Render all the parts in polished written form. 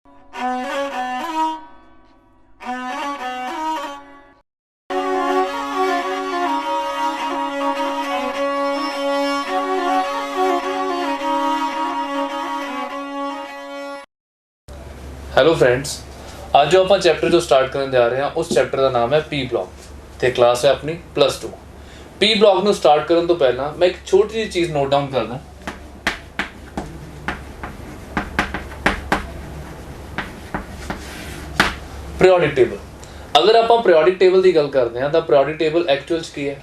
Hello friends, ਅੱਜ ਜੋ ਆਪਾਂ ਚੈਪਟਰ ਜੋ ਸਟਾਰਟ ਕਰਨ ਜਾ ਰਹੇ ਹਾਂ ਉਸ ਚੈਪਟਰ ਦਾ ਨਾਮ ਹੈ ਪੀ ਬਲੌਕ ਤੇ ਕਲਾਸ ਹੈ ਆਪਣੀ +2। ਪੀ ਬਲੌਕ ਨੂੰ ਸਟਾਰਟ ਕਰਨ ਤੋਂ ਪਹਿਲਾਂ ਮੈਂ ਇੱਕ ਛੋਟੀ ਜਿਹੀ ਚੀਜ਼ ਨੋਟ ਡਾਊਨ ਕਰਦਾ। Periodic table. ਅਗਰ ਆਪਾਂ ਪੀਰੀਓਡਿਕ ਟੇਬਲ ਦੀ ਗੱਲ ਕਰਦੇ ਹਾਂ ਤਾਂ ਪੀਰੀਓਡਿਕ ਟੇਬਲ ਐਕਚੁਅਲ 'ਚ ਕੀ ਹੈ?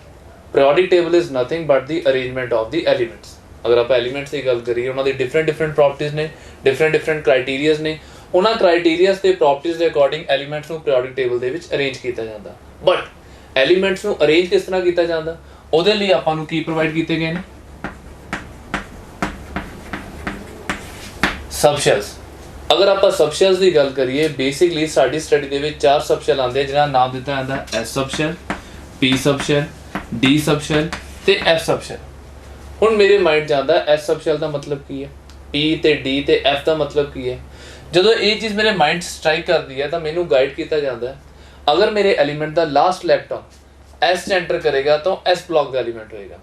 Periodic table is nothing but the arrangement of the elements. ਅਗਰ ਆਪਾਂ ਐਲੀਮੈਂਟਸ ਦੀ ਗੱਲ ਕਰੀਏ, ਉਹਨਾਂ ਦੀ ਡਿਫਰੈਂਟ ਪ੍ਰੋਪਰਟੀਜ਼ ਨੇ, ਡਿਫਰੈਂਟ ਕ੍ਰਾਈਟੇਰੀਆਜ਼ ਨੇ। ਉਹਨਾਂ ਕ੍ਰਾਈਟੇਰੀਆਜ਼ ਤੇ ਪ੍ਰੋਪਰਟੀਜ਼ ਦੇ ਅਕੋਰਡਿੰਗ ਐਲੀਮੈਂਟਸ ਨੂੰ ਪੀਰੀਓਡਿਕ ਟੇਬਲ ਦੇ ਵਿੱਚ ਅਰੇਂਜ ਕੀਤਾ ਜਾਂਦਾ। ਬਟ ਐਲੀਮੈਂਟਸ ਨੂੰ ਅਰੇਂਜ ਕਿਸ ਤਰ੍ਹਾਂ ਕੀਤਾ ਜਾਂਦਾ, ਉਹਦੇ ਲਈ ਆਪਾਂ ਨੂੰ ਕੀ ਪ੍ਰੋਵਾਈਡ ਕੀਤੇ ਗਏ ਨੇ? ਸਬਸ਼ੈਲਸ। ਅਗਰ ਆਪਾਂ ਸਬਸ਼ੈਲਸ ਦੀ ਗੱਲ ਕਰੀਏ, ਬੇਸਿਕਲੀ ਸਾਡੀ ਸਟੱਡੀ ਦੇ ਵਿੱਚ 4 ਸਬਸ਼ੈਲ ਆਉਂਦੇ ਜਿਨ੍ਹਾਂ ਦਾ ਨਾਮ ਦਿੱਤਾ ਜਾਂਦਾ ਐਸ ਸਬਸ਼ੈਲ, ਪੀ ਸਬਸ਼ੈਲ, ਡੀ ਸਬਸ਼ੈਲ ਤੇ ਐਫ ਸਬਸ਼ੈਲ। ਹੁਣ ਮੇਰੇ ਮਾਈਂਡ 'ਚ ਆਉਂਦਾ ਐਸ ਸਬਸ਼ੈਲ ਦਾ ਮਤਲਬ ਕੀ ਹੈ, ਪੀ ਤੇ ਡੀ ਤੇ ਐਫ ਦਾ ਮਤਲਬ ਕੀ ਹੈ। ਜਦੋਂ ਇਹ ਚੀਜ਼ ਮੇਰੇ ਮਾਈਂਡ ਸਟ੍ਰਾਈਕ ਕਰਦੀ ਹੈ ਤਾਂ ਮੈਨੂੰ ਗਾਈਡ ਕੀਤਾ ਜਾਂਦਾ, ਅਗਰ ਮੇਰੇ ਐਲੀਮੈਂਟ ਦਾ ਲਾਸਟ ਇਲੈਕਟ੍ਰੋਨ ਐਸ 'ਚ ਐਂਟਰ ਕਰੇਗਾ ਤਾਂ ਐਸ ਬਲੌਕ ਦਾ ਐਲੀਮੈਂਟ ਹੋਏਗਾ,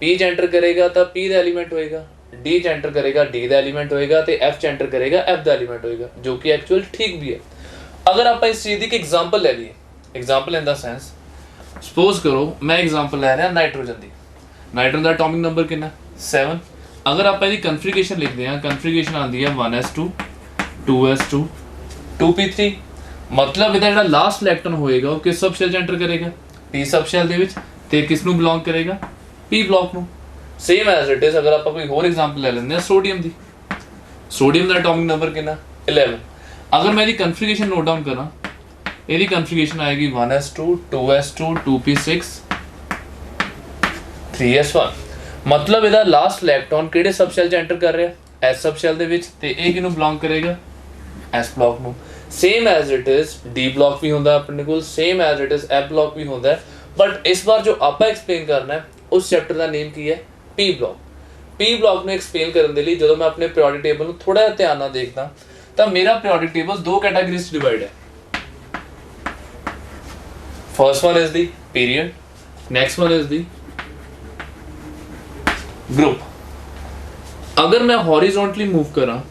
ਪੀ 'ਚ ਐਂਟਰ ਕਰੇਗਾ ਤਾਂ ਪੀ ਦਾ ਐਲੀਮੈਂਟ ਹੋਏਗਾ, ਡੀ 'ਚ ਐਂਟਰ ਕਰੇਗਾ ਡੀ ਦਾ ਐਲੀਮੈਂਟ ਹੋਏਗਾ ਤੇ ਐਫ 'ਚ ਐਂਟਰ ਕਰੇਗਾ ਐਫ ਦਾ ਐਲੀਮੈਂਟ ਹੋਏਗਾ, ਜੋ ਕਿ ਐਕਚੁਅਲ ਠੀਕ ਵੀ ਹੈ। ਅਗਰ ਆਪਾਂ ਇਸ ਚੀਜ਼ ਦੀ ਇੱਕ ਐਗਜ਼ਾਮਪਲ ਲੈ ਲਈਏ, ਐਗਜ਼ਾਮਪਲ ਇਨ ਦਾ ਸੈਂਸ, ਸਪੋਜ਼ ਕਰੋ ਮੈਂ ਐਗਜ਼ਾਮਪਲ ਲੈ ਰਿਹਾ ਨਾਈਟ੍ਰੋਜਨ ਦੀ। ਨਾਈਟ੍ਰੋਜਨ ਦਾ ਐਟੋਮਿਕ ਨੰਬਰ ਕਿੰਨਾ? 7। ਅਗਰ ਆਪਾਂ ਇਹਦੀ ਕਨਫੀਗਰੇਸ਼ਨ ਲਿਖਦੇ ਹਾਂ, ਕਨਫੀਗਰੇਸ਼ਨ ਆਉਂਦੀ ਹੈ 1s2 2s2 2p3। ਮਤਲਬ ਇਹਦਾ ਜਿਹੜਾ ਲਾਸਟ ਇਲੈਕਟ੍ਰੋਨ ਹੋਏਗਾ ਉਹ ਕਿਸ ਸਬਸ਼ੈਲ 'ਚ ਐਂਟਰ ਕਰੇਗਾ? ਪੀ ਸਬਸ਼ੈਲ ਦੇ ਵਿੱਚ। ਤੇ ਕਿਸ ਨੂੰ ਬਿਲੋਂਗ ਕਰੇਗਾ? ਪੀ ਬਲੌਕ ਨੂੰ। ਸੇਮ ਐਜ਼ ਇਟ ਇਜ਼ ਅਗਰ ਆਪਾਂ ਕੋਈ ਹੋਰ ਐਗਜ਼ਾਮਪਲ ਲੈ ਲੈਂਦੇ ਹਾਂ ਸੋਡੀਅਮ ਦੀ। ਸੋਡੀਅਮ ਦਾ ਐਟੋਮਿਕ ਨੰਬਰ ਕਿੰਨਾ? 11। ਅਗਰ ਮੈਂ ਇਹਦੀ ਕਨਫੀਗਰੇਸ਼ਨ ਨੋਟ ਡਾਊਨ ਕਰਾਂ, ਇਹਦੀ ਕਨਫੀਗਰੇਸ਼ਨ ਆਏਗੀ 1s2 2s2 2p6 3s1। ਮਤਲਬ ਇਹਦਾ ਲਾਸਟ ਇਲੈਕਟ੍ਰੋਨ ਕਿਹੜੇ ਸਬਸ਼ੈਲ 'ਚ ਐਂਟਰ ਕਰ ਰਿਹਾ? ਐਸ ਸਬਸ਼ੈਲ ਦੇ ਵਿੱਚ। ਤੇ ਇਹ ਕਿਹਨੂੰ ਬਿਲੋਂਗ ਕਰੇਗਾ? ਐਸ ਬਲੌਕ ਨੂੰ। Same as it is D block ਵੀ ਹੁੰਦਾ ਆਪਣੇ ਕੋਲ, same as it is F block ਵੀ ਹੁੰਦਾ। ਬਟ ਇਸ ਵਾਰ ਜੋ ਆਪਾਂ ਐਕਸਪਲੇਨ ਕਰਨਾ ਹੈ ਉਸ ਚੈਪਟਰ ਦਾ ਨੇਮ ਕੀ ਹੈ? ਪੀ ਬਲੌਕ। ਪੀ ਬਲੌਕ ਨੂੰ ਐਕਸਪਲੇਨ ਕਰਨ ਦੇ ਲਈ ਜਦੋਂ ਮੈਂ ਆਪਣੇ ਪੀਰੀਓਡਿਕ ਟੇਬਲ ਨੂੰ ਥੋੜਾ ਜਿਹਾ ਧਿਆਨ ਨਾਲ ਦੇਖਦਾ ਤਾਂ ਮੇਰਾ ਪੀਰੀਓਡਿਕ ਟੇਬਲ 2 ਕੈਟਾਗਰੀਜ਼ 'ਚ ਡਿਵਾਈਡ ਹੈ। First one is the period, next one is the group. ਅਗਰ ਮੈਂ ਹੌਰੀਜ਼ੌਂਟਲੀ ਮੂਵ ਕਰਾਂ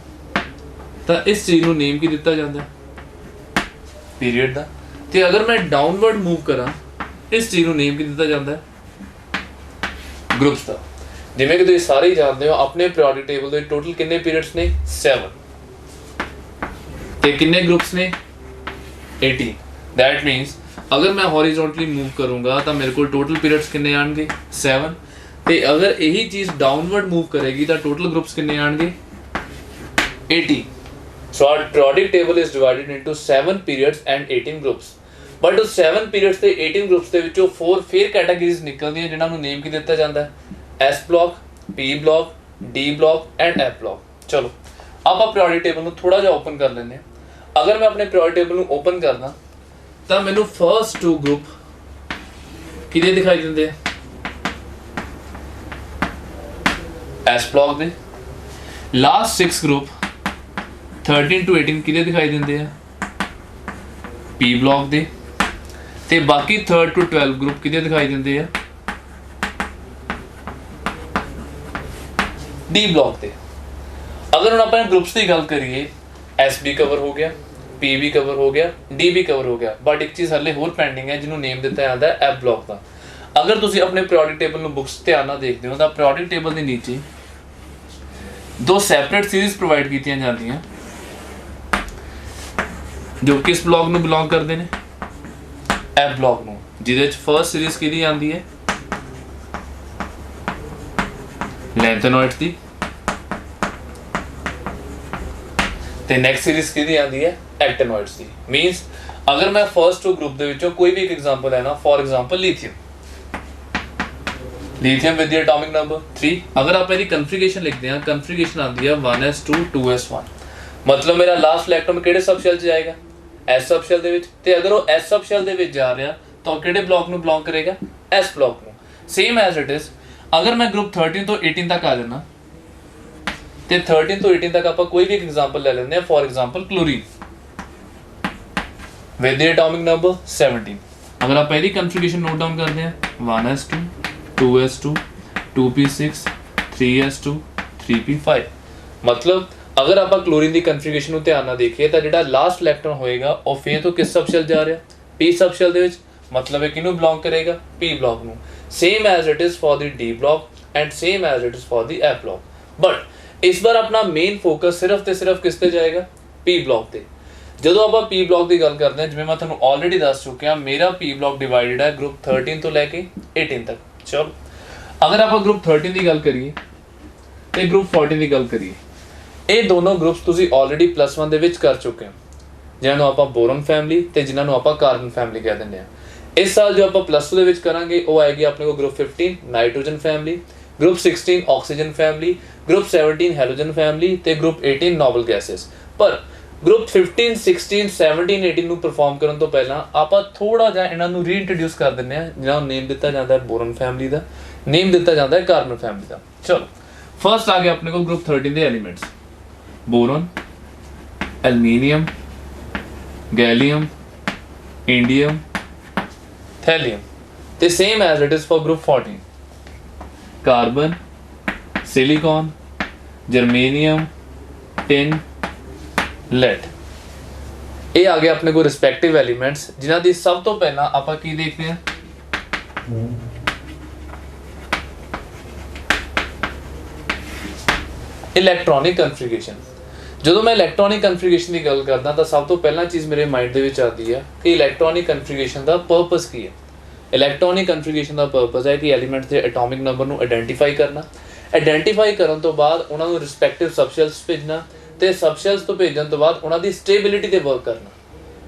ਤਾਂ ਇਸ ਚੀਜ਼ ਨੂੰ ਨੇਮ ਕੀ ਦਿੱਤਾ ਜਾਂਦਾ? ਪੀਰੀਅਡ ਦਾ। ਤੇ ਅਗਰ ਮੈਂ ਡਾਊਨਵਰਡ ਮੂਵ ਕਰਾਂ ਇਸ ਚੀਜ਼ ਨੂੰ ਨੇਮ ਕੀ ਦਿੱਤਾ ਜਾਂਦਾ? ਗਰੁੱਪਸ ਦਾ। ਜਿਵੇਂ ਕਿ ਤੁਸੀਂ ਸਾਰੇ ਹੀ ਜਾਣਦੇ ਹੋ, ਆਪਣੇ ਪੀਰੀਓਡਿਕ ਟੇਬਲ ਦੇ ਟੋਟਲ ਕਿੰਨੇ ਪੀਰੀਅਡਸ ਨੇ? 7। ਤੇ ਕਿੰਨੇ ਗਰੁੱਪਸ ਨੇ? 18। ਦੈਟ ਮੀਨਸ ਅਗਰ ਮੈਂ ਹੌਰੀਜ਼ੌਂਟਲੀ ਮੂਵ ਕਰੂੰਗਾ ਤਾਂ ਮੇਰੇ ਕੋਲ ਟੋਟਲ ਪੀਰੀਅਡਸ ਕਿੰਨੇ ਆਣਗੇ? 7। ਤੇ ਅਗਰ ਇਹੀ ਚੀਜ਼ ਡਾਊਨਵਰਡ ਮੂਵ ਕਰੇਗੀ ਤਾਂ ਟੋਟਲ ਗਰੁੱਪਸ ਕਿੰਨੇ ਆਣਗੇ? 18। So our periodic table is divided into 7 periods and 18 groups. But ਉਸ 7 periods ਤੇ 18 groups ਦੇ ਵਿੱਚੋਂ 4 ਫੇਰ ਕੈਟਾਗਰੀਜ਼ ਨਿਕਲਦੀਆਂ ਜਿਨ੍ਹਾਂ ਨੂੰ ਨੇਮ ਕੀ ਦਿੱਤਾ ਜਾਂਦਾ? S block, P block, D block and F block। ਚਲੋ ਆਪਾਂ periodic table ਨੂੰ ਥੋੜਾ ਜਿਹਾ ਓਪਨ ਕਰ ਲੈਂਦੇ ਹਾਂ। ਅਗਰ ਮੈਂ ਆਪਣੇ periodic table ਨੂੰ ਓਪਨ ਕਰਦਾ ਤਾਂ ਮੈਨੂੰ ਫਰਸਟ 2 ਗਰੁੱਪ ਕਿਹਦੇ ਦਿਖਾਈ ਦਿੰਦੇ ਆ? S block ਦੇ। ਲਾਸਟ 6 ਗਰੁੱਪ 13 to 18 ਕਿਹਦੇ ਦਿਖਾਈ ਦਿੰਦੇ ਆ? ਪੀ ਬਲੌਕ ਦੇ। ਤੇ ਬਾਕੀ 3rd to 12 ਗਰੁੱਪ ਕਿਹਦੇ ਦਿਖਾਈ ਦਿੰਦੇ ਆ? ਡੀ ਬਲੌਕ ਦੇ। ਅਗਰ ਹੁਣ ਆਪਾਂ ਗਰੁੱਪਸ ਦੀ ਗੱਲ ਕਰੀਏ, ਐਸ ਵੀ ਕਵਰ ਹੋ ਗਿਆ, ਪੀ ਵੀ ਕਵਰ ਹੋ ਗਿਆ, ਡੀ ਵੀ ਕਵਰ ਹੋ ਗਿਆ, ਬਟ ਇੱਕ ਚੀਜ਼ ਹਲੇ ਹੋਰ ਪੈਂਡਿੰਗ ਹੈ ਜਿਹਨੂੰ ਨੇਮ ਦਿੱਤਾ ਜਾਂਦਾ ਹੈ ਐਫ ਬਲੌਕ ਦਾ। ਅਗਰ ਤੁਸੀਂ ਆਪਣੇ ਪੀਰੀਓਡਿਕ ਟੇਬਲ ਨੂੰ ਬੁੱਕਸ ਧਿਆਨ ਨਾਲ ਦੇਖਦੇ ਹੋ ਤਾਂ ਪੀਰੀਓਡਿਕ ਟੇਬਲ ਦੇ ਨੀਚੇ 2 ਸੈਪਰੇਟ ਸੀਰੀਜ਼ ਪ੍ਰੋਵਾਈਡ ਕੀਤੀਆਂ ਜਾਂਦੀਆਂ ਜੋ ਕਿਸ ਬਲੌਕ ਨੂੰ ਬਿਲੋਂਗ ਕਰਦੇ ਨੇ? ਐਫ ਬਲੌਕ ਨੂੰ। ਜਿਹਦੇ ਵਿੱਚ ਫਰਸਟ ਸੀਰੀਜ਼ ਕਿਹਦੀ ਆਉਂਦੀ ਹੈ? ਲੈਂਥਨੋਇਡਸ ਦੀ। ਤੇ ਨੈਕਸਟ ਸੀਰੀਜ਼ ਕਿਹਦੀ ਆਉਂਦੀ ਹੈ? ਐਕਟਿਨੋਇਡਸ ਦੀ। ਮੀਨਸ ਅਗਰ ਮੈਂ ਫਰਸਟ 2 ਗਰੁੱਪ ਦੇ ਵਿੱਚੋਂ ਕੋਈ ਵੀ ਇੱਕ ਐਗਜ਼ਾਮਪਲ ਲੈਣਾ, for example lithium with the atomic number 3। ਅਗਰ ਆਪਾਂ ਇਹਦੀ ਕਨਫੀਗਰੇਸ਼ਨ ਲਿਖਦੇ ਹਾਂ, ਕਨਫੀਗਰੇਸ਼ਨ ਆਉਂਦੀ ਹੈ 1s2 2s1। ਮਤਲਬ ਮੇਰਾ ਲਾਸਟ ਇਲੈਕਟ੍ਰੋਨ ਕਿਹੜੇ ਸਬਸ਼ੈਲ 'ਚ ਜਾਏਗਾ? ਐਸ ਸਬਸ਼ੈਲ ਦੇ ਵਿੱਚ। ਤੇ ਅਗਰ ਉਹ ਐਸ ਸਬਸ਼ੈਲ ਦੇ ਵਿੱਚ ਜਾ ਰਿਹਾ ਤਾਂ ਕਿਹੜੇ ਬਲੌਕ ਨੂੰ ਬਿਲੋਂਗ ਕਰੇਗਾ? ਐਸ ਬਲੌਕ ਨੂੰ। ਸੇਮ ਐਜ਼ ਇਟ ਇਜ਼ ਅਗਰ ਮੈਂ ਗਰੁੱਪ 13 ਤੋਂ 18 ਤੱਕ ਆ ਜਾਣਾ ਤੇ 13 ਤੋਂ 18 ਤੱਕ ਆਪਾਂ ਕੋਈ ਵੀ ਇੱਕ ਐਗਜ਼ਾਮਪਲ ਲੈ ਲੈਂਦੇ ਆ। For example chlorine with the atomic number 17। ਅਗਰ ਆਪਾਂ ਇਹਦੀ ਕਨਫਿਗਰੇਸ਼ਨ ਨੋਟ ਡਾਊਨ ਕਰਦੇ ਆ 1s2 2s2 2p6 3s2 3p5। ਮਤਲਬ ਅਗਰ ਆਪਾਂ ਕਲੋਰੀਨ ਦੀ ਕਨਫਿਗਰੇਸ਼ਨ ਨੂੰ ਧਿਆਨ ਨਾਲ ਦੇਖੀਏ ਤਾਂ ਜਿਹੜਾ ਲਾਸਟ ਇਲੈਕਟ੍ਰੋਨ ਹੋਏਗਾ ਉਹ ਫੇਰ ਤੋਂ ਕਿਸ ਸਬਸ਼ੈਲ ਜਾ ਰਿਹਾ, p ਸਬਸ਼ੈਲ ਦੇ ਵਿੱਚ। ਮਤਲਬ ਇਹ ਕਿਹਨੂੰ ਬਿਲੋਂਗ ਕਰੇਗਾ, p ਬਲੌਕ ਨੂੰ। Same as it is for the d block and same as it is for the f block. But ਇਸ ਵਾਰ ਆਪਣਾ ਮੇਨ ਫੋਕਸ ਸਿਰਫ ਤੇ ਸਿਰਫ ਕਿਸ ਤੇ ਜਾਏਗਾ, p ਬਲੌਕ ਤੇ। ਜਦੋਂ ਆਪਾਂ p ਬਲੌਕ ਦੀ ਗੱਲ ਕਰਦੇ ਹਾਂ, ਜਿਵੇਂ ਮੈਂ ਤੁਹਾਨੂੰ ਆਲਰੇਡੀ ਦੱਸ ਚੁੱਕਿਆ, ਮੇਰਾ p ਬਲੌਕ ਡਿਵਾਈਡਡ ਹੈ ਗਰੁੱਪ 13 ਤੋਂ ਲੈ ਕੇ 18 ਤੱਕ। ਚਲੋ ਅਗਰ ਆਪਾਂ ਗਰੁੱਪ 13 ਦੀ ਗੱਲ ਕਰੀਏ ਤੇ ਗਰੁੱਪ 14 ਦੀ ਗੱਲ ਕਰੀਏ, ਇਹ ਦੋਨੋਂ ਗਰੁੱਪਸ ਤੁਸੀਂ ਆਲਰੇਡੀ +1 ਦੇ ਵਿੱਚ ਕਰ ਚੁੱਕੇ ਹੋ, ਜਿਨ੍ਹਾਂ ਨੂੰ ਆਪਾਂ ਬੋਰਨ ਫੈਮਿਲੀ ਤੇ ਜਿਨ੍ਹਾਂ ਨੂੰ ਆਪਾਂ ਕਾਰਬਨ ਫੈਮਿਲੀ ਕਹਿ ਦਿੰਦੇ ਆ। ਇਸ ਸਾਲ ਜੋ ਆਪਾਂ +2 ਦੇ ਵਿੱਚ ਕਰਾਂਗੇ ਉਹ ਆਏਗੀ ਆਪਣੇ ਕੋਲ group 15 nitrogen family, group 16 oxygen family, group 17 halogen family ਤੇ ਗਰੁੱਪ 18 ਨੋਬਲ ਗੈਸਸ। ਪਰ ਗਰੁੱਪ 15 16 17 18 ਨੂੰ ਪਰਫਾਰਮ ਕਰਨ ਤੋਂ ਪਹਿਲਾਂ ਆਪਾਂ ਥੋੜਾ ਜਿਹਾ ਇਹਨਾਂ ਨੂੰ ਰੀਇੰਟਰੋਡਿਊਸ ਕਰ ਦਿੰਦੇ ਆ, ਜਿਹਨਾਂ ਨੂੰ ਨੇਮ ਦਿੱਤਾ ਜਾਂਦਾ ਹੈ ਬੋਰਨ ਫੈਮਿਲੀ ਦਾ, ਨੇਮ ਦਿੱਤਾ ਜਾਂਦਾ ਹੈ ਕਾਰਬਨ ਫੈਮਿਲੀ ਦਾ। ਚਲੋ ਫਰਸਟ ਆ ਗਿਆ ਆਪਣੇ ਕੋਲ ਗਰੁੱਪ 13 ਦੇ elements, boron, aluminium, gallium, indium, thallium. ते same as it is for group 14, carbon, silicon, germanium, tin, lead. ये आ गया अपने को रिस्पैक्टिव एलीमेंट्स, जिन्हां दी सब तो पहला आपां की देखते हैं, इलैक्ट्रॉनिक कन्फिगरेशन। ਜਦੋਂ ਮੈਂ ਇਲੈਕਟ੍ਰੋਨਿਕ ਕਨਫਿਗਰੇਸ਼ਨ ਦੀ ਗੱਲ ਕਰਦਾ ਤਾਂ ਸਭ ਤੋਂ ਪਹਿਲਾਂ ਚੀਜ਼ ਮੇਰੇ ਮਾਈਂਡ ਦੇ ਵਿੱਚ ਆਉਂਦੀ ਹੈ ਕਿ ਇਲੈਕਟ੍ਰੋਨਿਕ ਕਨਫਿਗਰੇਸ਼ਨ ਦਾ ਪਰਪਸ ਕੀ ਹੈ। ਇਲੈਕਟ੍ਰੋਨਿਕ ਕਨਫਿਗਰੇਸ਼ਨ ਦਾ ਪਰਪਸ ਹੈ ਕਿ ਐਲੀਮੈਂਟ ਦੇ ਐਟੋਮਿਕ ਨੰਬਰ ਨੂੰ ਆਇਡੈਂਟੀਫਾਈ ਕਰਨਾ, ਆਇਡੈਂਟੀਫਾਈ ਕਰਨ ਤੋਂ ਬਾਅਦ ਉਹਨਾਂ ਨੂੰ ਰਿਸਪੈਕਟਿਵ ਸਬਸ਼ੈਲਸ ਭੇਜਣਾ ਤੇ ਸਬਸ਼ੈਲਸ ਤੋਂ ਭੇਜਣ ਤੋਂ ਬਾਅਦ ਉਹਨਾਂ ਦੀ ਸਟੇਬਿਲਿਟੀ ਤੇ ਵਰਕ ਕਰਨਾ।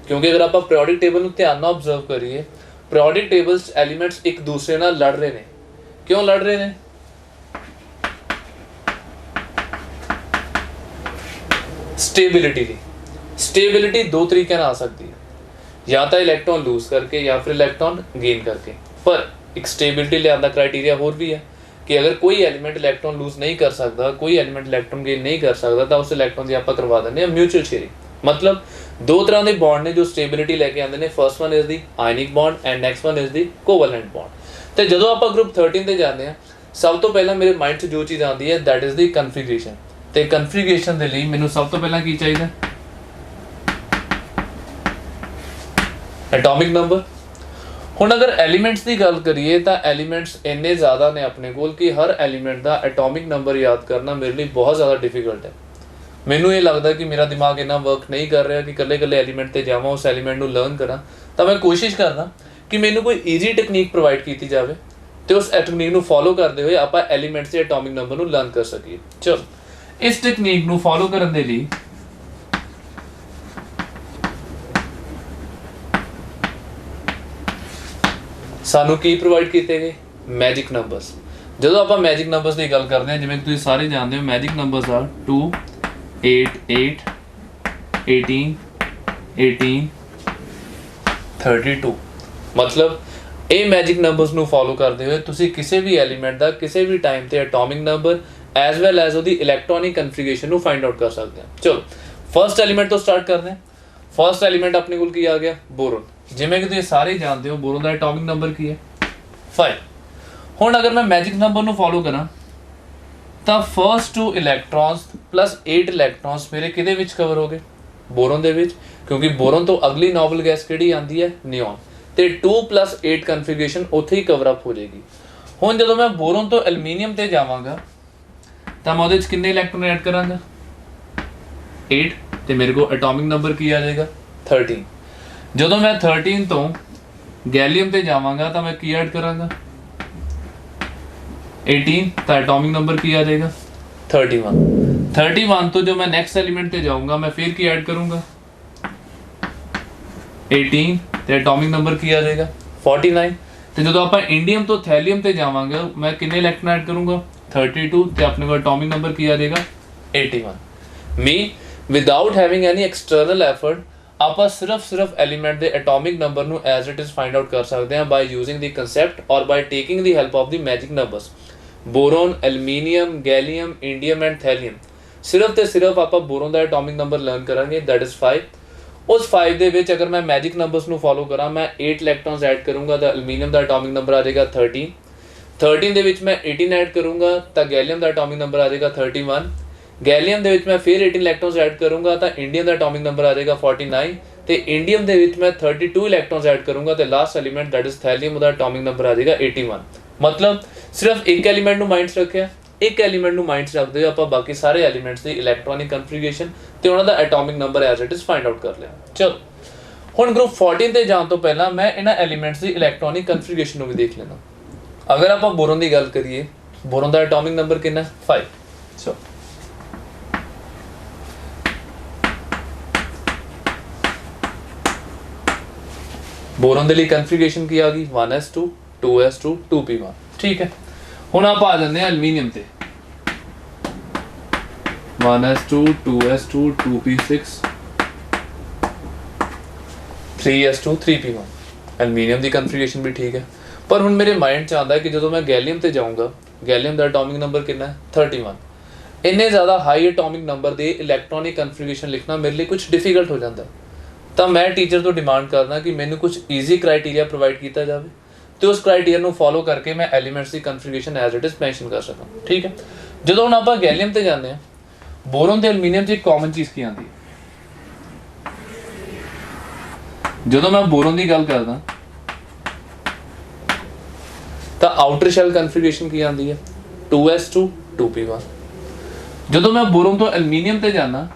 ਕਿਉਂਕਿ ਅਗਰ ਆਪਾਂ ਪੀਰੀਓਡਿਕ ਟੇਬਲ ਨੂੰ ਧਿਆਨ ਨਾਲ ਆਬਜ਼ਰਵ ਕਰੀਏ, ਪੀਰੀਓਡਿਕ ਟੇਬਲਸ ਐਲੀਮੈਂਟਸ ਇੱਕ ਦੂਸਰੇ ਨਾਲ ਲੜ ਰਹੇ ਨੇ। ਕਿਉਂ ਲੜ ਰਹੇ ਨੇ? स्टेबिलिटी ਦੀ। स्टेबिलिटी दो तरीके ਨਾਲ ਆ ਸਕਦੀ ਹੈ, ਜਾਂ ਤਾਂ ਇਲੈਕਟ੍ਰੋਨ ਲੂਜ਼ ਕਰਕੇ ਜਾਂ ਫਿਰ ਇਲੈਕਟ੍ਰੋਨ ਗੇਨ ਕਰਕੇ। ਪਰ ਇੱਕ ਸਟੇਬਿਲਿਟੀ ਲਿਆਉਣ ਦਾ ਕ੍ਰਾਈਟੇਰੀਆ ਹੋਰ ਵੀ ਹੈ ਕਿ ਅਗਰ ਕੋਈ ਐਲੀਮੈਂਟ ਇਲੈਕਟ੍ਰੋਨ ਲੂਜ਼ ਨਹੀਂ ਕਰ ਸਕਦਾ, ਕੋਈ ਐਲੀਮੈਂਟ ਇਲੈਕਟ੍ਰੋਨ ਗੇਨ ਨਹੀਂ ਕਰ ਸਕਦਾ, ਤਾਂ ਉਸ ਇਲੈਕਟ੍ਰੋਨ ਦੀ ਆਪਾਂ ਕਰਵਾ ਦਿੰਦੇ ਹਾਂ ਮਿਊਚੁਅਲ ਸ਼ੇਅਰਿੰਗ। ਮਤਲਬ ਦੋ ਤਰ੍ਹਾਂ ਦੇ ਬੌਂਡ ਨੇ ਜੋ ਸਟੇਬਿਲਿਟੀ ਲੈ ਕੇ ਆਉਂਦੇ ਨੇ। First one is the ionic bond and next one is the covalent bond. ਤੇ ਜਦੋਂ ਆਪਾਂ ਗਰੁੱਪ 13 ਤੇ ਜਾਂਦੇ ਹਾਂ, ਸਭ ਤੋਂ ਪਹਿਲਾਂ ਮੇਰੇ ਮਾਈਂਡ 'ਚ ਜੋ ਚੀਜ਼ ਆਉਂਦੀ ਹੈ ਦੈਟ ਇਜ਼ ਦੀ ਕਨਫਿਗਰੇਸ਼ਨ। ਤੇ ਕਨਫਿਗਰੇਸ਼ਨ ਦੇ ਲਈ ਮੈਨੂੰ ਸਭ ਤੋਂ ਪਹਿਲਾਂ ਕੀ ਚਾਹੀਦਾ? Atomic number. ਹੁਣ ਅਗਰ ਐਲੀਮੈਂਟਸ ਦੀ ਗੱਲ ਕਰੀਏ ਤਾਂ ਐਲੀਮੈਂਟਸ ਇੰਨੇ ਜ਼ਿਆਦਾ ਨੇ ਆਪਣੇ ਕੋਲ ਕਿ ਹਰ ਐਲੀਮੈਂਟ ਦਾ ਐਟੋਮਿਕ ਨੰਬਰ ਯਾਦ ਕਰਨਾ ਮੇਰੇ ਲਈ ਬਹੁਤ ਜ਼ਿਆਦਾ ਡਿਫਿਕਲਟ ਹੈ। ਮੈਨੂੰ ਇਹ ਲੱਗਦਾ ਕਿ ਮੇਰਾ ਦਿਮਾਗ ਇੰਨਾ ਵਰਕ ਨਹੀਂ ਕਰ ਰਿਹਾ ਕਿ ਇਕੱਲੇ ਐਲੀਮੈਂਟ ਤੇ ਜਾਵਾਂ, ਉਸ ਐਲੀਮੈਂਟ ਨੂੰ ਲਰਨ ਕਰਾਂ। ਤਾਂ ਮੈਂ ਕੋਸ਼ਿਸ਼ ਕਰਦਾ ਕਿ ਮੈਨੂੰ ਕੋਈ ਈਜ਼ੀ ਟੈਕਨੀਕ ਪ੍ਰੋਵਾਈਡ ਕੀਤੀ ਜਾਵੇ ਤੇ ਉਸ ਟੈਕਨੀਕ ਨੂੰ ਫੋਲੋ ਕਰਦੇ ਹੋਏ ਆਪਾਂ ਐਲੀਮੈਂਟਸ ਦੇ ਐਟੋਮਿਕ ਨੰਬਰ ਨੂੰ ਲਰਨ ਕਰ ਸਕੀਏ। ਚਲੋ ਇਸ ਟੈਕਨੀਕ ਨੂੰ ਫੋਲੋ ਕਰਨ ਦੇ ਲਈ ਸਾਨੂੰ ਕੀ ਪ੍ਰੋਵਾਈਡ ਕੀਤੇ ਗਏ? Magic numbers. ਜਦੋਂ ਆਪਾਂ ਮੈਜਿਕ ਨੰਬਰਸ ਦੀ ਗੱਲ ਕਰਦੇ ਹਾਂ, ਜਿਵੇਂ ਕਿ ਤੁਸੀਂ ਸਾਰੇ ਜਾਣਦੇ ਹੋ, ਮੈਜਿਕ ਨੰਬਰਸ ਆ 2 8 8 18 18 32। ਮਤਲਬ ਇਹ ਮੈਜਿਕ ਨੰਬਰਸ ਨੂੰ ਫੋਲੋ ਕਰਦੇ ਹੋਏ ਤੁਸੀਂ ਕਿਸੇ ਵੀ ਐਲੀਮੈਂਟ ਦਾ ਕਿਸੇ ਵੀ ਟਾਈਮ ਤੇ atomic number as well as ਉਹਦੀ ਇਲੈਕਟ੍ਰੋਨਿਕ ਕਨਫਿਗਰੇਸ਼ਨ ਨੂੰ ਫਾਈਂਡ ਆਊਟ ਕਰ ਸਕਦੇ ਹਾਂ। ਚਲੋ ਫਰਸਟ ਐਲੀਮੈਂਟ ਤੋਂ ਸਟਾਰਟ ਕਰਦੇ ਹਾਂ। ਫਰਸਟ ਐਲੀਮੈਂਟ ਆਪਣੇ ਕੋਲ ਕੀ ਆ ਗਿਆ? ਬੋਰੋਨ। ਜਿਵੇਂ ਕਿ ਤੁਸੀਂ ਸਾਰੇ ਜਾਣਦੇ ਹੋ ਬੋਰੋਨ ਦਾ ਐਟੋਮਿਕ ਨੰਬਰ ਕੀ ਹੈ? 5। ਹੁਣ ਅਗਰ ਮੈਂ ਮੈਜਿਕ ਨੰਬਰ ਨੂੰ ਫੋਲੋ ਕਰਾਂ ਤਾਂ ਫਰਸਟ 2 ਇਲੈਕਟ੍ਰੋਨਸ ਪਲੱਸ 8 ਇਲੈਕਟ੍ਰੋਨਸ ਮੇਰੇ ਕਿਹਦੇ ਵਿੱਚ ਕਵਰ ਹੋ ਗਏ? ਬੋਰੋਨ ਦੇ ਵਿੱਚ। ਕਿਉਂਕਿ ਬੋਰੋਨ ਤੋਂ ਅਗਲੀ ਨੋਬਲ ਗੈਸ ਕਿਹੜੀ ਆਉਂਦੀ ਹੈ? ਨਿਓਨ। ਤੇ 2 + 8 ਕਨਫਿਗਰੇਸ਼ਨ ਉੱਥੇ ਹੀ ਕਵਰ ਅਪ ਹੋ ਜਾਏਗੀ। ਹੁਣ ਜਦੋਂ ਮੈਂ ਬੋਰੋਨ ਤੋਂ ਐਲੂਮੀਨੀਅਮ ਤੇ ਜਾਵਾਂਗਾ ਤਾਂ ਮੈਂ ਉਹਦੇ ਵਿੱਚ ਕਿੰਨੇ ਇਲੈਕਟ੍ਰੋਨ ਐਡ ਕਰਾਂਗਾ? 8। ਤੇ ਮੇਰੇ ਕੋਲ ਐਟੋਮਿਕ ਨੰਬਰ ਕੀ ਆ ਜਾਏਗਾ? 13। ਜਦੋਂ ਮੈਂ 13 ਤੋਂ ਗੈਲੀਅਮ ਤੇ ਜਾਵਾਂਗਾ ਤਾਂ ਮੈਂ ਕੀ ਐਡ ਕਰਾਂਗਾ? 18। ਤਾਂ ਐਟੋਮਿਕ ਨੰਬਰ ਕੀ ਆ ਜਾਏਗਾ? 31। 31 ਤੋਂ ਜੋ ਮੈਂ ਨੈਕਸਟ ਐਲੀਮੈਂਟ ਤੇ ਜਾਊਂਗਾ ਮੈਂ ਫਿਰ ਕੀ ਐਡ ਕਰੂੰਗਾ? 18। ਤੇ ਐਟੋਮਿਕ ਨੰਬਰ ਕੀ ਆ ਜਾਏਗਾ? 49। ਤੇ ਜਦੋਂ ਆਪਾਂ ਇੰਡੀਅਮ ਤੋਂ ਥੈਲੀਅਮ ਤੇ ਜਾਵਾਂਗੇ ਮੈਂ ਕਿੰਨੇ ਇਲੈਕਟ੍ਰੋਨ ਐਡ ਕਰੂੰਗਾ? 32। ਤੇ ਆਪਣੇ ਕੋਲ ਐਟੋਮਿਕ ਨੰਬਰ ਕੀ ਆ ਜਾਏਗਾ? 81। Me without having any external effort ਆਪਾਂ ਸਿਰਫ ਐਲੀਮੈਂਟ ਦੇ ਐਟੋਮਿਕ ਨੰਬਰ ਨੂੰ as it is find out ਕਰ ਸਕਦੇ ਹਾਂ ਬਾਈ ਯੂਜ਼ਿੰਗ ਦੀ ਕਨਸੈਪਟ ਔਰ by taking the help of the magic numbers. Boron, aluminium, gallium, indium and thallium ਸਿਰਫ ਤੇ ਸਿਰਫ ਆਪਾਂ ਬੋਰੋਨ ਦਾ ਐਟੋਮਿਕ ਨੰਬਰ ਲਰਨ ਕਰਾਂਗੇ, ਦੈਟ ਇਜ਼ 5। ਉਸ 5 ਦੇ ਵਿੱਚ ਅਗਰ ਮੈਂ ਮੈਜਿਕ ਨੰਬਰਸ ਨੂੰ ਫੋਲੋ ਕਰਾਂ, ਮੈਂ 8 ਇਲੈਕਟ੍ਰੋਨਸ ਐਡ ਕਰੂੰਗਾ ਤਾਂ ਐਲੂਮੀਨੀਅਮ ਦਾ ਐਟੋਮਿਕ ਨੰਬਰ ਆ ਜਾਏਗਾ 13। 13 ਦੇ ਵਿੱਚ ਮੈਂ 18 ਐਡ ਕਰੂੰਗਾ ਤਾਂ ਗੈਲੀਅਮ ਦਾ ਐਟੋਮਿਕ ਨੰਬਰ ਆ ਜਾਏਗਾ 31। ਗੈਲੀਅਮ ਦੇ ਵਿੱਚ ਮੈਂ ਫਿਰ 18 ਇਲੈਕਟ੍ਰੋਨਸ ਐਡ ਕਰੂੰਗਾ ਤਾਂ ਇੰਡੀਅਮ ਦਾ ਐਟੋਮਿਕ ਨੰਬਰ ਆ ਜਾਏਗਾ 49। ਤੇ ਇੰਡੀਅਮ ਦੇ ਵਿੱਚ ਮੈਂ 32 ਇਲੈਕਟ੍ਰੋਨਸ ਐਡ ਕਰੂੰਗਾ ਤੇ last element that is thallium ਦਾ ਐਟੋਮਿਕ ਨੰਬਰ ਆ ਜਾਏਗਾ 81। ਮਤਲਬ ਸਿਰਫ ਇੱਕ ਐਲੀਮੈਂਟ ਨੂੰ ਮਾਈਂਡ 'ਚ ਰੱਖਿਆ, ਇੱਕ ਐਲੀਮੈਂਟ ਨੂੰ ਮਾਈਂਡ 'ਚ ਰੱਖਦੇ ਹੋਏ ਆਪਾਂ ਬਾਕੀ ਸਾਰੇ ਐਲੀਮੈਂਟਸ ਦੀ ਇਲੈਕਟ੍ਰੋਨਿਕ ਕਨਫੀਗਰੇਸ਼ਨ ਤੇ ਉਹਨਾਂ ਦਾ atomic number as it is find out ਕਰ ਲਿਆ। ਚਲੋ ਹੁਣ ਗਰੁੱਪ 14 ਤੇ ਜਾਣ ਤੋਂ ਪਹਿਲਾਂ ਮੈਂ ਇਹਨਾਂ ਐਲੀਮੈਂਟਸ ਦੀ ਇਲੈਕਟ੍ਰੋਨਿਕ ਕਨਫੀਗਰੇਸ਼ਨ ਨੂੰ ਵੀ ਦੇਖ ਲੈਣਾ। ਅਗਰ ਆਪਾਂ ਬੋਰੋਨ ਦੀ ਗੱਲ ਕਰੀਏ, ਬੋਰੋਨ ਦਾ ਐਟੋਮਿਕ ਨੰਬਰ ਕਿੰਨਾ ਹੈ? 5। ਸੋ ਬੋਰੋਨ ਦੇ ਲਈ ਕਨਫੀਗਰੇਸ਼ਨ ਕੀ ਆ ਗਈ? 1s2 2s2 2p1। ਠੀਕ ਹੈ, ਹੁਣ ਆਪਾਂ ਆ ਜਾਂਦੇ ਹਾਂ ਐਲੂਮੀਨੀਅਮ ਤੇ। 1s2 2s2 2p6 3s2 3p1। Aluminium ਦੀ ਕਨਫੀਗਰੇਸ਼ਨ ਵੀ ਠੀਕ ਹੈ, ਪਰ ਹੁਣ ਮੇਰੇ ਮਾਈਂਡ 'ਚ ਆਉਂਦਾ ਕਿ ਜਦੋਂ ਮੈਂ ਗੈਲੀਅਮ ਤੇ ਜਾਊਂਗਾ, ਗੈਲੀਅਮ ਦਾ ਐਟੋਮਿਕ ਨੰਬਰ ਕਿੰਨਾ ਹੈ? 31। ਇੰਨੇ ਜ਼ਿਆਦਾ ਹਾਈ ਐਟੋਮਿਕ ਨੰਬਰ ਦੇ ਇਲੈਕਟ੍ਰੋਨਿਕ ਕਨਫੀਗਰੇਸ਼ਨ ਲਿਖਣਾ ਮੇਰੇ ਲਈ ਕੁਝ ਡਿਫਿਕਲਟ ਹੋ ਜਾਂਦਾ। ਤਾਂ ਮੈਂ ਟੀਚਰ ਤੋਂ ਡਿਮਾਂਡ ਕਰਦਾ ਕਿ ਮੈਨੂੰ ਕੁਝ ਈਜ਼ੀ ਕ੍ਰਾਈਟੇਰੀਆ ਪ੍ਰੋਵਾਈਡ ਕੀਤਾ ਜਾਵੇ ਤੇ ਉਸ ਕ੍ਰਾਈਟੇਰੀਆ ਨੂੰ ਫੋਲੋ ਕਰਕੇ ਮੈਂ elements the configuration as it is mention ਕਰ ਸਕਾਂ। ਠੀਕ ਹੈ, ਜਦੋਂ ਹੁਣ ਆਪਾਂ ਗੈਲੀਅਮ ਤੇ ਜਾਂਦੇ ਹਾਂ, ਬੋਰੋਨ ਤੇ ਐਲੂਮੀਨੀਅਮ 'ਚ ਇੱਕ ਕਾਮਨ ਚੀਜ਼ ਕੀ ਆਉਂਦੀ ਹੈ? ਜਦੋਂ ਮੈਂ ਬੋਰੋਨ ਦੀ ਗੱਲ ਕਰਦਾ ਤਾਂ ਆਊਟਰ ਸ਼ੈਲ ਕਨਫੀਗਰੇਸ਼ਨ ਕੀ ਆਉਂਦੀ ਹੈ? 2s2 2p1। ਜਦੋਂ ਮੈਂ ਬੋਰੋਨ ਤੋਂ ਐਲੂਮੀਨੀਅਮ ਤੇ ਜਾਣਾ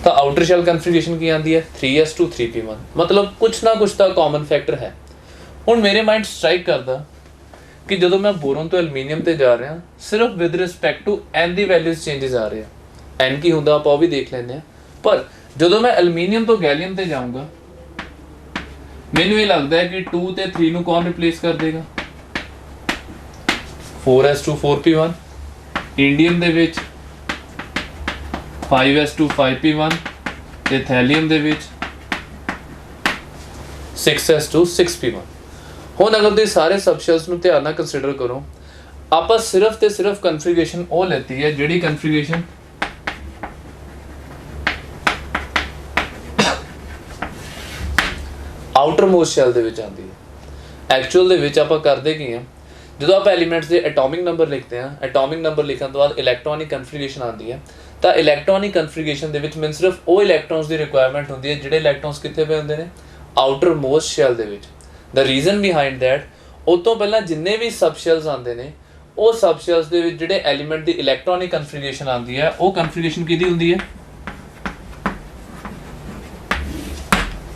ਤਾਂ ਆਊਟਰ ਸ਼ੈਲ ਕਨਫੀਗਰੇਸ਼ਨ ਕੀ ਆਉਂਦੀ ਹੈ? 3s2 3p1। ਮਤਲਬ ਕੁਛ ਨਾ ਕੁਛ ਤਾਂ ਕਾਮਨ ਫੈਕਟਰ ਹੈ। ਹੁਣ ਮੇਰੇ ਮਾਈਂਡ ਸਟ੍ਰਾਈਕ ਕਰਦਾ ਕਿ ਜਦੋਂ ਮੈਂ ਬੋਰੋਨ ਤੋਂ ਐਲੂਮੀਨੀਅਮ ਤੇ ਜਾ ਰਿਹਾ, ਸਿਰਫ with respect to n the values changes ਆ ਰਹੇ ਆ। n ਕੀ ਹੁੰਦਾ ਆਪਾਂ ਉਹ ਵੀ ਦੇਖ ਲੈਂਦੇ ਆ। ਪਰ ਜਦੋਂ ਮੈਂ ਐਲੂਮੀਨੀਅਮ ਤੋਂ ਗੈਲੀਅਮ ਤੇ ਜਾਊਂਗਾ, ਮੈਨੂੰ ਇਹ ਲੱਗਦਾ ਹੈ ਕਿ 2 ਤੇ 3 ਨੂੰ ਕੌਣ ਰਿਪਲੇਸ ਕਰ ਦੇਗਾ? 4s2 4p1। ਇੰਡੀਅਮ ਦੇ ਵਿੱਚ 5s2 5p1 ਤੇ ਥੈਲੀਅਮ ਦੇ ਵਿੱਚ 6s2 6p1। ਹੁਣ ਅਗਰ ਤੁਸੀਂ ਸਾਰੇ ਸਬਸ਼ੈਲਸ ਨੂੰ ਧਿਆਨ ਨਾਲ ਕੰਸੀਡਰ ਕਰੋ, ਆਪਾਂ ਸਿਰਫ ਤੇ ਸਿਰਫ ਕਨਫੀਗਰੇਸ਼ਨ ਉਹ ਲੈਤੀ ਹੈ ਜਿਹੜੀ ਕਨਫੀਗਰੇਸ਼ਨ ਆਊਟਰ ਮੋਸਟ ਸ਼ੈਲ ਦੇ ਵਿੱਚ ਆਉਂਦੀ ਹੈ। ਐਕਚੁਅਲ ਦੇ ਵਿੱਚ ਆਪਾਂ ਕਰਦੇ ਕੀ ਹਾਂ, ਜਦੋਂ ਆਪਾਂ ਐਲੀਮੈਂਟਸ ਦੇ ਐਟੋਮਿਕ ਨੰਬਰ ਲਿਖਦੇ ਹਾਂ, ਐਟੋਮਿਕ ਨੰਬਰ ਲਿਖਣ ਤੋਂ ਬਾਅਦ ਇਲੈਕਟ੍ਰੋਨਿਕ ਕਨਫੀਗਰੇਸ਼ਨ ਆਉਂਦੀ ਹੈ। ਤਾਂ ਇਲੈਕਟ੍ਰੋਨਿਕ ਕਨਫੀਗਰੇਸ਼ਨ ਦੇ ਵਿੱਚ ਮੈਨੂੰ ਸਿਰਫ ਉਹ ਇਲੈਕਟ੍ਰੋਨਸ ਦੀ ਰਿਕੁਆਇਰਮੈਂਟ ਹੁੰਦੀ ਹੈ ਜਿਹੜੇ ਇਲੈਕਟ੍ਰੋਨਸ ਕਿੱਥੇ ਪਏ ਹੁੰਦੇ ਨੇ? ਆਊਟਰ ਮੋਸਟ ਸ਼ੈਲ ਦੇ ਵਿੱਚ। ਦਾ ਰੀਜ਼ਨ ਬਿਹਾਈਂਡ ਦੈਟ, ਉਹ ਤੋਂ ਪਹਿਲਾਂ ਜਿੰਨੇ ਵੀ ਸਬ ਸ਼ੈਲਸ ਆਉਂਦੇ ਨੇ, ਉਹ ਸਬ ਸ਼ੈਲਸ ਦੇ ਵਿੱਚ ਜਿਹੜੇ ਐਲੀਮੈਂਟ ਦੀ ਇਲੈਕਟ੍ਰੋਨਿਕ ਕਨਫੀਗਰੇਸ਼ਨ ਆਉਂਦੀ ਹੈ, ਉਹ ਕਨਫੀਗਰੇਸ਼ਨ ਕਿਹਦੀ ਹੁੰਦੀ ਹੈ?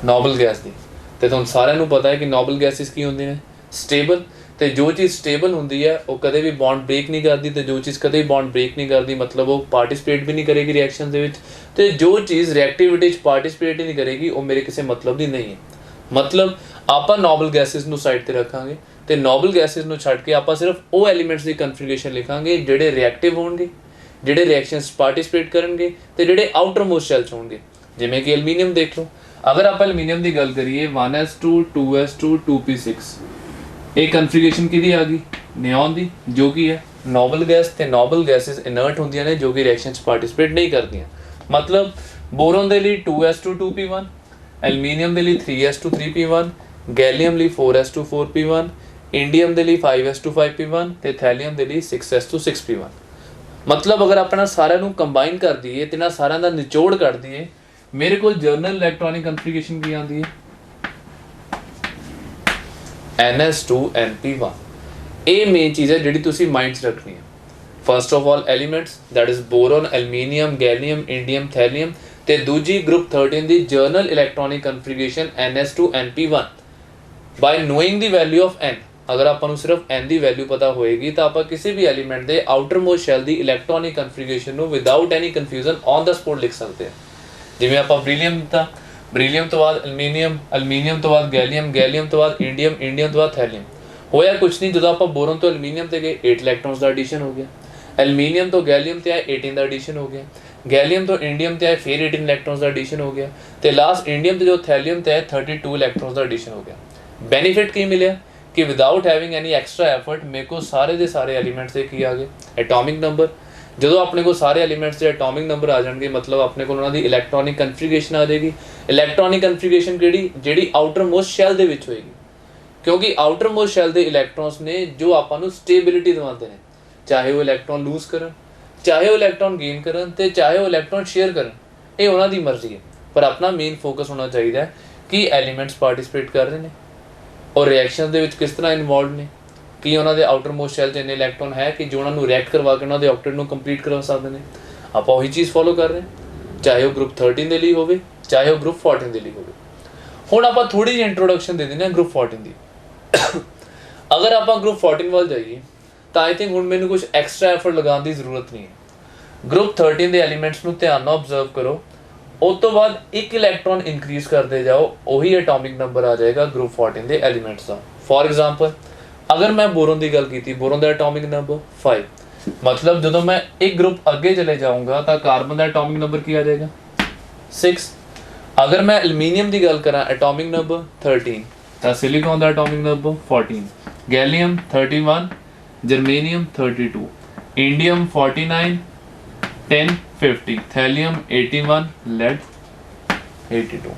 ਨੋਬਲ ਗੈਸ ਦੀ। ਤੇ ਤੁਹਾਨੂੰ ਸਾਰਿਆਂ ਨੂੰ ਪਤਾ ਹੈ ਕਿ ਨੋਬਲ ਗੈਸਿਸ ਕੀ ਹੁੰਦੀਆਂ ਨੇ? ਸਟੇਬਲ। ਤੇ ਜੋ ਚੀਜ਼ ਸਟੇਬਲ ਹੁੰਦੀ ਹੈ ਉਹ ਕਦੇ ਵੀ ਬੌਂਡ ਬ੍ਰੇਕ ਨਹੀਂ ਕਰਦੀ, ਤੇ ਜੋ ਚੀਜ਼ ਕਦੇ ਵੀ ਬੌਂਡ ਬ੍ਰੇਕ ਨਹੀਂ ਕਰਦੀ ਮਤਲਬ ਉਹ ਪਾਰਟਿਸਿਪੇਟ ਵੀ ਨਹੀਂ ਕਰੇਗੀ ਰਿਐਕਸ਼ਨ ਦੇ ਵਿੱਚ। ਤੇ ਜੋ ਚੀਜ਼ ਰਿਐਕਟਿਵਿਟੀ 'ਚ ਪਾਰਟਿਸਿਪੇਟ ਹੀ ਨਹੀਂ ਕਰੇਗੀ ਉਹ ਮੇਰੇ ਕਿਸੇ ਮਤਲਬ ਦੀ ਨਹੀਂ ਹੈ। ਮਤਲਬ ਆਪਾਂ ਨੋਬਲ ਗੈਸਿਸ ਨੂੰ ਸਾਈਡ ਤੇ ਰੱਖਾਂਗੇ ਤੇ ਨੋਬਲ ਗੈਸਿਸ ਨੂੰ ਛੱਡ ਕੇ ਆਪਾਂ ਸਿਰਫ ਉਹ ਐਲੀਮੈਂਟਸ ਦੀ ਕਨਫੀਗਰੇਸ਼ਨ ਲਿਖਾਂਗੇ ਜਿਹੜੇ ਰਿਐਕਟਿਵ ਹੋਣਗੇ, ਜਿਹੜੇ ਰਿਐਕਸ਼ਨਸ ਪਾਰਟਿਸਿਪੇਟ ਕਰਨਗੇ ਤੇ ਜਿਹੜੇ ਆਊਟਰ ਮੋਸਟ ਸ਼ੈਲ 'ਚ ਹੋਣਗੇ। ਜਿਵੇਂ ਕਿ ਐਲੂਮੀਨੀਅਮ ਦੇਖ ਲਓ, ਅਗਰ ਆਪਾਂ ਐਲੂਮੀਨੀਅਮ ਦੀ ਗੱਲ ਕਰੀਏ 1s2 2s2 2p6, ਇਹ ਕਨਫੀਗਰੇਸ਼ਨ ਕਿਹਦੀ ਆ ਗਈ? ਨਿਓਨ ਦੀ, ਜੋ ਕਿ ਹੈ ਨੋਬਲ ਗੈਸ। ਤੇ ਨੋਬਲ ਗੈਸਿਸ ਇਨਰਟ ਹੁੰਦੀਆਂ ਨੇ ਜੋ ਕਿ ਰਿਐਕਸ਼ਨ 'ਚ ਪਾਰਟਿਸਿਪੇਟ ਨਹੀਂ ਕਰਦੀਆਂ। ਮਤਲਬ ਬੋਰੋਨ ਦੇ ਲਈ 2s2 2p1, ਐਲੂਮੀਨੀਅਮ ਦੇ ਲਈ 3s2 3p1, ਗੈਲੀਅਮ ਲਈ 4s2 4p1, ਇੰਡੀਅਮ ਦੇ ਲਈ 5s2 5p1 ਤੇ ਥੈਲੀਅਮ ਦੇ ਲਈ 6s2 6p1। ਮਤਲਬ ਅਗਰ ਆਪਾਂ ਸਾਰਿਆਂ ਨੂੰ ਕੰਬਾਈਨ ਕਰ ਦਈਏ ਤੇ ਇਹਨਾਂ ਸਾਰਿਆਂ ਦਾ ਨਿਚੋੜ ਕੱਢ ਦਈਏ, ਮੇਰੇ ਕੋਲ ਜਰਨਲ ਇਲੈਕਟ੍ਰੋਨਿਕ ਕਨਫੀਗਰੇਸ਼ਨ ਕੀ ਆਉਂਦੀ ਹੈ? ns2 np1। ਇਹ ਮੇਨ ਚੀਜ਼ ਹੈ ਜਿਹੜੀ ਤੁਸੀਂ ਮਾਈਂਡ 'ਚ ਰੱਖਣੀ ਹੈ। First of all elements that is boron, aluminium, gallium, indium, thallium ਤੇ ਦੂਜੀ ਗਰੁੱਪ 13 ਦੀ general electronic configuration ns2 np1 by knowing the value of n। ਅਗਰ ਆਪਾਂ ਨੂੰ ਸਿਰਫ n ਦੀ ਵੈਲਿਊ ਪਤਾ ਹੋਏਗੀ ਤਾਂ ਆਪਾਂ ਕਿਸੇ ਵੀ ਐਲੀਮੈਂਟ ਦੇ ਆਊਟਰ ਮੋਸਟ ਸ਼ੈਲ ਦੀ ਇਲੈਕਟ੍ਰੋਨਿਕ ਕਨਫੀਗਰੇਸ਼ਨ ਨੂੰ without any confusion on the spot ਲਿਖ ਸਕਦੇ ਹਾਂ। ਜਿਵੇਂ ਆਪਾਂ ਬਰੀਲੀਅਮ ਦਿੱਤਾ, ਬਰੀਲੀਅਮ ਤੋਂ ਬਾਅਦ ਐਲੂਮੀਨੀਅਮ, ਐਲੂਮੀਨੀਅਮ ਤੋਂ ਬਾਅਦ ਗੈਲੀਅਮ, ਗੈਲੀਅਮ ਤੋਂ ਬਾਅਦ ਇੰਡੀਅਮ, ਇੰਡੀਅਮ ਤੋਂ ਬਾਅਦ ਥੈਲੀਅਮ। ਹੋਇਆ ਕੁਛ ਨਹੀਂ, ਜਦੋਂ ਆਪਾਂ ਬੋਰੋਨ ਤੋਂ ਐਲੂਮੀਨੀਅਮ ਤੇ ਗਏ 8 ਇਲੈਕਟ੍ਰੋਨਸ ਦਾ ਐਡੀਸ਼ਨ ਹੋ ਗਿਆ, ਐਲੂਮੀਨੀਅਮ ਤੋਂ ਗੈਲੀਅਮ ਤੇ ਆਏ 18 ਦਾ ਐਡੀਸ਼ਨ ਹੋ ਗਿਆ, ਗੈਲੀਅਮ ਤੋਂ ਇੰਡੀਅਮ ਤੇ ਆਏ ਫਿਰ 18 ਇਲੈਕਟ੍ਰੋਨਸ ਦਾ ਐਡੀਸ਼ਨ ਹੋ ਗਿਆ ਤੇ ਲਾਸਟ ਇੰਡੀਅਮ ਤੇ ਜੋ ਥੈਲੀਅਮ ਤੇ ਆਏ 32 ਇਲੈਕਟ੍ਰੋਨਸ ਦਾ ਐਡੀਸ਼ਨ ਹੋ ਗਿਆ। ਬੈਨੀਫਿਟ ਕੀ ਮਿਲਿਆ कि without having any extra effort मेरे को सारे ਦੇ ਸਾਰੇ ਐਲੀਮੈਂਟਸ ਦੇ ਕੀ ਆ ਗਏ ਐਟੋਮਿਕ ਨੰਬਰ। ਜਦੋਂ ਆਪਣੇ ਕੋਲ ਸਾਰੇ ਐਲੀਮੈਂਟਸ ਦੇ ਐਟੋਮਿਕ ਨੰਬਰ ਆ ਜਾਣਗੇ ਮਤਲਬ ਆਪਣੇ ਕੋਲ ਉਹਨਾਂ ਦੀ ਇਲੈਕਟ੍ਰੋਨਿਕ ਕਨਫੀਗਰੇਸ਼ਨ ਆ ਜਾਏਗੀ। ਇਲੈਕਟ੍ਰੋਨਿਕ ਕਨਫੀਗਰੇਸ਼ਨ ਜਿਹੜੀ ਆਊਟਰ ਮੋਸਟ ਸ਼ੈਲ ਦੇ ਵਿੱਚ ਹੋਏਗੀ, ਕਿਉਂਕਿ ਆਊਟਰ ਮੋਸਟ ਸ਼ੈਲ ਦੇ ਇਲੈਕਟ੍ਰੋਨਸ ਨੇ ਜੋ ਆਪਾਂ ਨੂੰ ਸਟੇਬਿਲਿਟੀ ਦਿਵਾਉਂਦੇ ਨੇ, ਚਾਹੇ ਉਹ ਇਲੈਕਟ੍ਰੋਨ ਲੂਜ਼ ਕਰਨ, ਚਾਹੇ ਉਹ ਇਲੈਕਟ੍ਰੋਨ ਗੇਨ ਕਰਨ ਤੇ ਚਾਹੇ ਉਹ ਇਲੈਕਟ੍ਰੋਨ ਸ਼ੇਅਰ ਕਰਨ, ਇਹ ਉਹਨਾਂ ਦੀ ਮਰਜ਼ੀ ਹੈ। ਪਰ ਆਪਣਾ ਮੇਨ ਫੋਕਸ ਹੋਣਾ ਚਾਹੀਦਾ ਹੈ ਕਿ ਐਲੀਮੈਂਟਸ ਪਾਰਟਿਸਿਪੇਟ ਕਰ ਰਹੇ ਨੇ ਔਰ ਰਿਐਕਸ਼ਨ ਦੇ ਵਿੱਚ ਕਿਸ ਤਰ੍ਹਾਂ ਇਨਵੋਲਵਡ ਨੇ, ਕਿ ਉਹਨਾਂ ਦੇ ਆਊਟਰ ਮੋਸਟ ਸ਼ੈਲ 'ਚ ਇੰਨੇ ਇਲੈਕਟ੍ਰੋਨ ਹੈ ਕਿ ਜੋ ਉਹਨਾਂ ਨੂੰ ਰਿਐਕਟ ਕਰਵਾ ਕੇ ਉਹਨਾਂ ਦੇ ਆਕਟੇਟ ਨੂੰ ਕੰਪਲੀਟ ਕਰਵਾ ਸਕਦੇ ਨੇ। ਆਪਾਂ ਉਹੀ ਚੀਜ਼ ਫੋਲੋ ਕਰ ਰਹੇ ਹਾਂ, ਚਾਹੇ ਉਹ ਗਰੁੱਪ 13 ਦੇ ਲਈ ਹੋਵੇ ਚਾਹੇ ਉਹ ਗਰੁੱਪ 14 ਦੇ ਲਈ ਹੋਵੇ। ਹੁਣ ਆਪਾਂ ਥੋੜੀ ਜਿਹੀ ਇੰਟਰੋਡਕਸ਼ਨ ਦੇ ਦਿੰਦੇ ਹਾਂ ਗਰੁੱਪ 14 ਦੀ। ਅਗਰ ਆਪਾਂ ਗਰੁੱਪ 14 ਵੱਲ ਜਾਈਏ ਤਾਂ ਆਈ ਥਿੰਕ ਹੁਣ ਮੈਨੂੰ ਕੁਝ ਐਕਸਟਰਾ ਐਫਰਟ ਲਗਾਉਣ ਦੀ ਜ਼ਰੂਰਤ ਨਹੀਂ ਹੈ। ਗਰੁੱਪ 13 ਦੇ ਐਲੀਮੈਂਟਸ ਨੂੰ ਧਿਆਨ ਨਾਲ ਆਬਜ਼ਰਵ ਕਰੋ, ਉਸ ਤੋਂ ਬਾਅਦ ਇੱਕ ਇਲੈਕਟ੍ਰੋਨ ਇਨਕਰੀਜ਼ ਕਰਦੇ ਜਾਓ, ਉਹੀ ਐਟੋਮਿਕ ਨੰਬਰ ਆ ਜਾਏਗਾ ਗਰੁੱਪ 14 ਦੇ ਐਲੀਮੈਂਟਸ ਦਾ। ਫॉर एग्जांपल अगर मैं बोरोन की गल की, बोरोन का एटॉमिक नंबर 5, मतलब जो मैं एक ग्रुप अगे चले जाऊंगा तो कार्बन का एटॉमिक नंबर की आ जाएगा 6। अगर मैं एल्यूमीनियम की गल करा एटॉमिक नंबर 13 तो सिलिकॉन का atomic number 14, gallium 31, germanium 32, indium 49, 10 50, thallium 81, lead 82।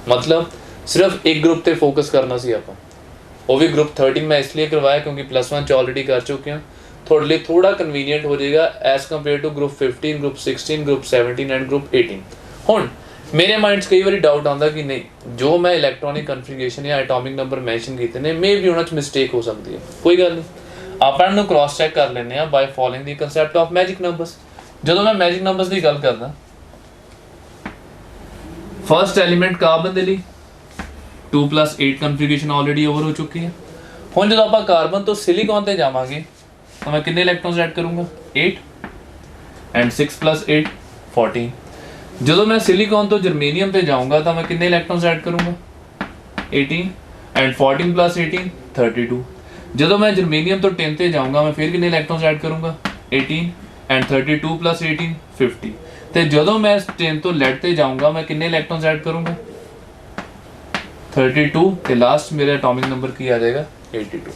मतलब सिर्फ एक ग्रुप पे फोकस करना सी आपां। वो भी ग्रुप 13 मैं इसलिए करवाया क्योंकि +1 ऑलरेडी कर चुके हैं, थोड़े लिए थोड़ा कन्वीनियंट हो जाएगा as compared to group 15, group 16, group 17 and group 18। हुण मेरे माइंड 'ਚ कई बार डाउट आता कि नहीं जो मैं इलैक्ट्रॉनिक कन्फिगरेशन या एटॉमिक नंबर मैंशन किए ने मे भी उन्होंने मिसटेक हो सकती है। कोई गल नहीं, आप इन्हूं क्रॉस चैक कर लें by following the concept of magic numbers. जो मैं मैजिक नंबर्स की गल करदा, फर्स्ट एलीमेंट कार्बन दे लई 2+8 कन्फिगरेशन ऑलरेडी ओवर हो चुकी है। हुण जो आप कार्बन तो सिलिकॉन ते जावांगे तो मैं कितने इलैक्ट्रॉन्स ऐड करूँगा 8 एंड 6 + 8 14। जो मैं सिलिकॉन तो जर्मेनियम पे जाऊँगा तो मैं कितने इलैक्ट्रॉन्स ऐड करूँगा 18 एंड 14 + 18 32। जो मैं जर्मेनियम तो 10 पे जाऊँगा मैं फिर कितने इलैक्ट्रॉन्स ऐड करूँगा 18 एंड 32 + 18 50। तो जो मैं 10 तो लेड पे जाऊँगा मैं कितने इलैक्ट्रॉन्स ऐड करूँगा 32 ਤੇ लास्ट मेरे एटॉमिक नंबर की आ जाएगा 82।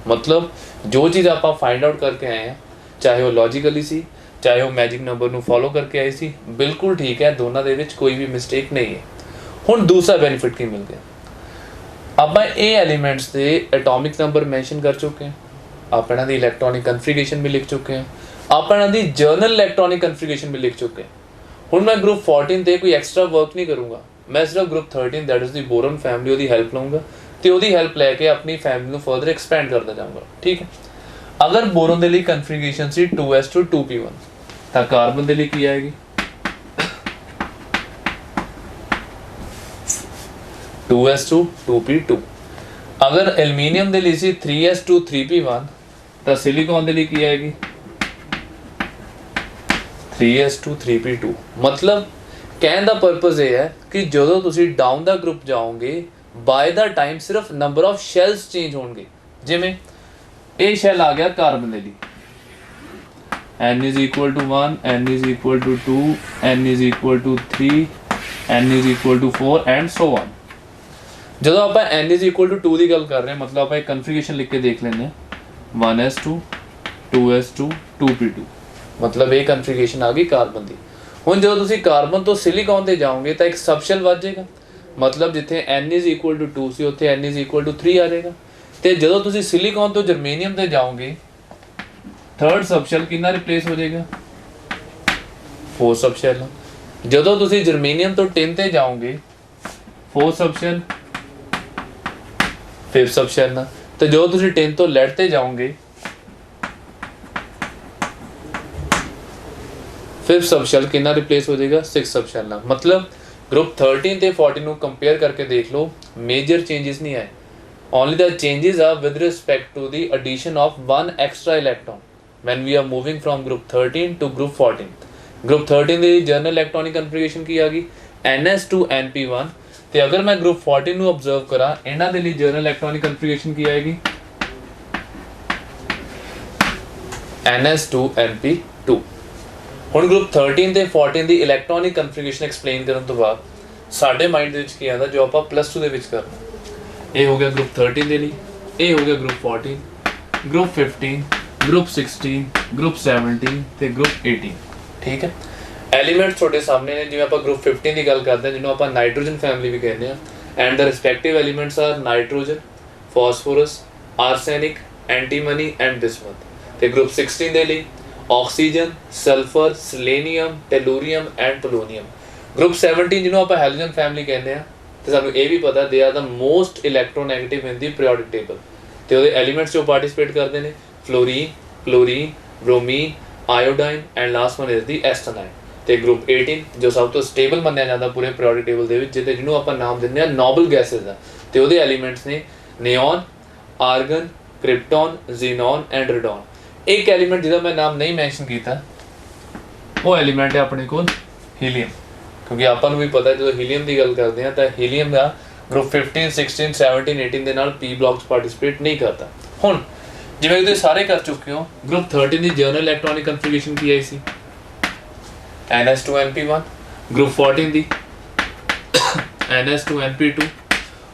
मतलब जो चीज़ आप फाइंड आउट करके आए हैं चाहे वो लॉजिकली सी चाहे वो मैजिक नंबर ਨੂੰ फॉलो करके आए सी बिल्कुल ठीक है, दोनों ਦੇ ਵਿੱਚ कोई भी मिसटेक नहीं है। ਹੁਣ दूसरा बेनिफिट की मिल गया, ਆਪਾਂ ਇਹ एलिमेंट्स ਦੇ एटॉमिक नंबर मैंशन कर चुके हैं, आप ਇਹਨਾਂ ਦੀ इलैक्ट्रॉनिक कन्फिगरेशन भी लिख चुके हैं, आप ਇਹਨਾਂ ਦੀ जर्नल इलैक्ट्रॉनिक कन्फिगरेशन भी लिख चुके हैं। ਹੁਣ मैं ग्रुप 14 ਤੇ कोई एक्स्ट्रा वर्क नहीं करूँगा, मैं सिर्फ group 13 that is the boron family ਉਹਦੀ हेल्प लूँगा तो ਉਹਦੀ हेल्प लैके अपनी फैमिली ਨੂੰ फर्दर एक्सपेंड करता जाऊँगा। ठीक है, अगर बोरन ਦੇ ਲਈ कन्फिगरेशन सी 2s2 2p1 ਤਾਂ कार्बन ਦੇ ਲਈ ਕੀ ਆਏਗੀ 2s2 2p2। अगर एल्यूमीनियम ਦੇ ਲਈ ਸੀ 3s2 3p1 ਤਾਂ सिलिकॉन ਦੇ ਲਈ ਕੀ ਆਏਗੀ 3s2 3p2। मतलब कहने का परपज़ ये है कि जो तुसी डाउन द ग्रुप जाओगे बाय द टाइम सिर्फ नंबर ऑफ शैल्स चेंज होंगे। जिमें ए शैल आ गया कार्बन के लिए n = 1, n = 2, n = 3, n = 4 and so on. जो आप n = 2 की गल कर रहे हैं मतलब आप एक कन्फिगरेशन लिख के देख लें 1s2 2s2 2p2 मतलब ये कन्फिगरेशन आ गई कार्बन की। ਹੁਣ ਜਦੋਂ ਤੁਸੀਂ ਕਾਰਬਨ ਤੋਂ ਸਿਲੀਕॉन ਤੇ ਜਾਓਗੇ ਤਾਂ ਇੱਕ ਸਬਸ਼ੈਲ ਵੱਜ ਜਾਏਗਾ, ਮਤਲਬ ਜਿੱਥੇ n = 2 ਸੀ ਉੱਥੇ n = 3 ਆ ਜਾਏਗਾ। ਤੇ ਜਦੋਂ ਤੁਸੀਂ ਸਿਲੀਕॉन ਤੋਂ ਜਰਮੇਨੀਅਮ ਤੇ ਜਾਓਗੇ ਥਰਡ ਸਬਸ਼ੈਲ ਕਿੰਨਾ ਰਿਪਲੇਸ ਹੋ ਜਾਏਗਾ 4 ਸਬਸ਼ੈਲ। ਜਦੋਂ ਤੁਸੀਂ ਜਰਮੇਨੀਅਮ ਤੋਂ 10 ਤੇ ਜਾਓਗੇ 4 ਸਬਸ਼ੈਲ 5 ਸਬਸ਼ੈਲ ਨਾ, ਤੇ ਜਦੋਂ ਤੁਸੀਂ 10 ਤੋਂ ਲੈਡ ਤੇ ਜਾਓਗੇ 5 सबशेल कितना रिप्लेस हो जाएगा 6 सबशेल ना। मतलब ग्रुप 13 ਤੇ 14 ਨੂੰ ਕੰਪੇਅਰ ਕਰਕੇ ਦੇਖ ਲਓ ਮੇਜਰ ਚੇਂजेस नहीं आए, only the changes are with respect to the addition of one extra electron when we are moving from group 13 to group 14। group 13 ਦੀ ਜਰਨਲ ਇਲੈਕਟ੍ਰੋਨਿਕ ਕਨਫਿਗਰੇਸ਼ਨ ਕੀ ਆ ਗਈ ns2 np1 ਤੇ ਅਗਰ ਮੈਂ group 14 ਨੂੰ ਆਬਜ਼ਰਵ ਕਰਾਂ ਇਹਨਾਂ ਦੇ ਲਈ ਜਰਨਲ ਇਲੈਕਟ੍ਰੋਨਿਕ ਕਨਫਿਗਰੇਸ਼ਨ ਕੀ ਆਏਗੀ ns2 np2। ਹੁਣ ਗਰੁੱਪ 13 ਤੇ 14 ਦੀ ਇਲੈਕਟ੍ਰੋਨਿਕ ਕਨਫਿਗਰੇਸ਼ਨ ਐਕਸਪਲੇਨ ਕਰਨ ਤੋਂ ਬਾਅਦ ਸਾਡੇ ਮਾਈਂਡ ਦੇ ਵਿੱਚ ਕੀ ਆਉਂਦਾ ਜੋ ਆਪਾਂ +2 ਦੇ ਵਿੱਚ ਕਰਨਾ। ਇਹ ਹੋ ਗਿਆ ਗਰੁੱਪ 13 ਦੇ ਲਈ, ਇਹ ਹੋ ਗਿਆ ਗਰੁੱਪ 14, ਗਰੁੱਪ 15, ਗਰੁੱਪ 16, ਗਰੁੱਪ 17 ਤੇ ਗਰੁੱਪ 18। ਠੀਕ ਹੈ, ਐਲੀਮੈਂਟਸ ਤੁਹਾਡੇ ਸਾਹਮਣੇ ਨੇ। ਜਿਵੇਂ ਆਪਾਂ ਗਰੁੱਪ 15 ਦੀ ਗੱਲ ਕਰਦੇ ਹਾਂ, ਜਿਹਨੂੰ ਆਪਾਂ ਨਾਈਟ੍ਰੋਜਨ ਫੈਮਿਲੀ ਵੀ ਕਹਿੰਦੇ ਆ, and the respective elements are nitrogen, phosphorus, arsenic, antimony and bismuth. ਤੇ ਗਰੁੱਪ 16 ਦੇ ਲਈ oxygen, sulphur, selenium, tellurium and polonium. Group 17 ਜਿਹਨੂੰ ਆਪਾਂ ਹੈਲੋਜਨ ਫੈਮਿਲੀ ਕਹਿੰਦੇ ਆ, ਤੇ ਸਾਨੂੰ ਇਹ ਵੀ ਪਤਾ they are the most electronegative in the periodic table. ਤੇ ਉਹਦੇ ਐਲੀਮੈਂਟਸ ਜੋ ਪਾਰਟਿਸਿਪੇਟ ਕਰਦੇ ਨੇ fluorine, chlorine, bromine, iodine and last one is the astatine. ਤੇ ਗਰੁੱਪ 18 ਜੋ ਸਭ ਤੋਂ ਸਟੇਬਲ ਮੰਨਿਆ ਜਾਂਦਾ ਪੂਰੇ ਪੀਰੀਓਡਿਕ ਟੇਬਲ ਦੇ ਵਿੱਚ, ਜਿਹਨੂੰ ਆਪਾਂ ਨਾਮ ਦਿੰਦੇ ਆ ਨੋਬਲ ਗੈਸਸ ਦਾ, ਤੇ ਉਹਦੇ ਐਲੀਮੈਂਟਸ ਨੇ ਨਿਓਨ, ਆਰਗਨ, ਕ੍ਰਿਪਟੋਨ, ਜ਼ੀਨੋਨ ਐਂਡ ਰੇਡੋਨ। ਇੱਕ ਐਲੀਮੈਂਟ ਜਿਹਦਾ ਮੈਂ ਨਾਮ ਨਹੀਂ ਮੈਂਸ਼ਨ ਕੀਤਾ, ਉਹ ਐਲੀਮੈਂਟ ਹੈ ਆਪਣੇ ਕੋਲ ਹੀਲੀਅਮ, ਕਿਉਂਕਿ ਆਪਾਂ ਨੂੰ ਵੀ ਪਤਾ ਜਦੋਂ ਹੀਲੀਅਮ ਦੀ ਗੱਲ ਕਰਦੇ ਆ ਤਾਂ ਹੀਲੀਅਮ ਦਾ ਗਰੁੱਪ 15, 16, 17, 18 ਦੇ ਨਾਲ ਪੀ ਬਲੌਕਸ ਪਾਰਟਿਸਿਪੇਟ ਨਹੀਂ ਕਰਦਾ। ਹੁਣ ਜਿਵੇਂ ਤੁਸੀਂ ਸਾਰੇ ਕਰ ਚੁੱਕੇ ਹੋ, ਗਰੁੱਪ 13 ਦੀ ਜਰਨਲ ਇਲੈਕਟ੍ਰੋਨਿਕ ਕਨਫਿਗਰੇਸ਼ਨ ਕੀ ਆਈ ਸੀ? NS2np1। ਗਰੁੱਪ 14 ਦੀ NS2np2।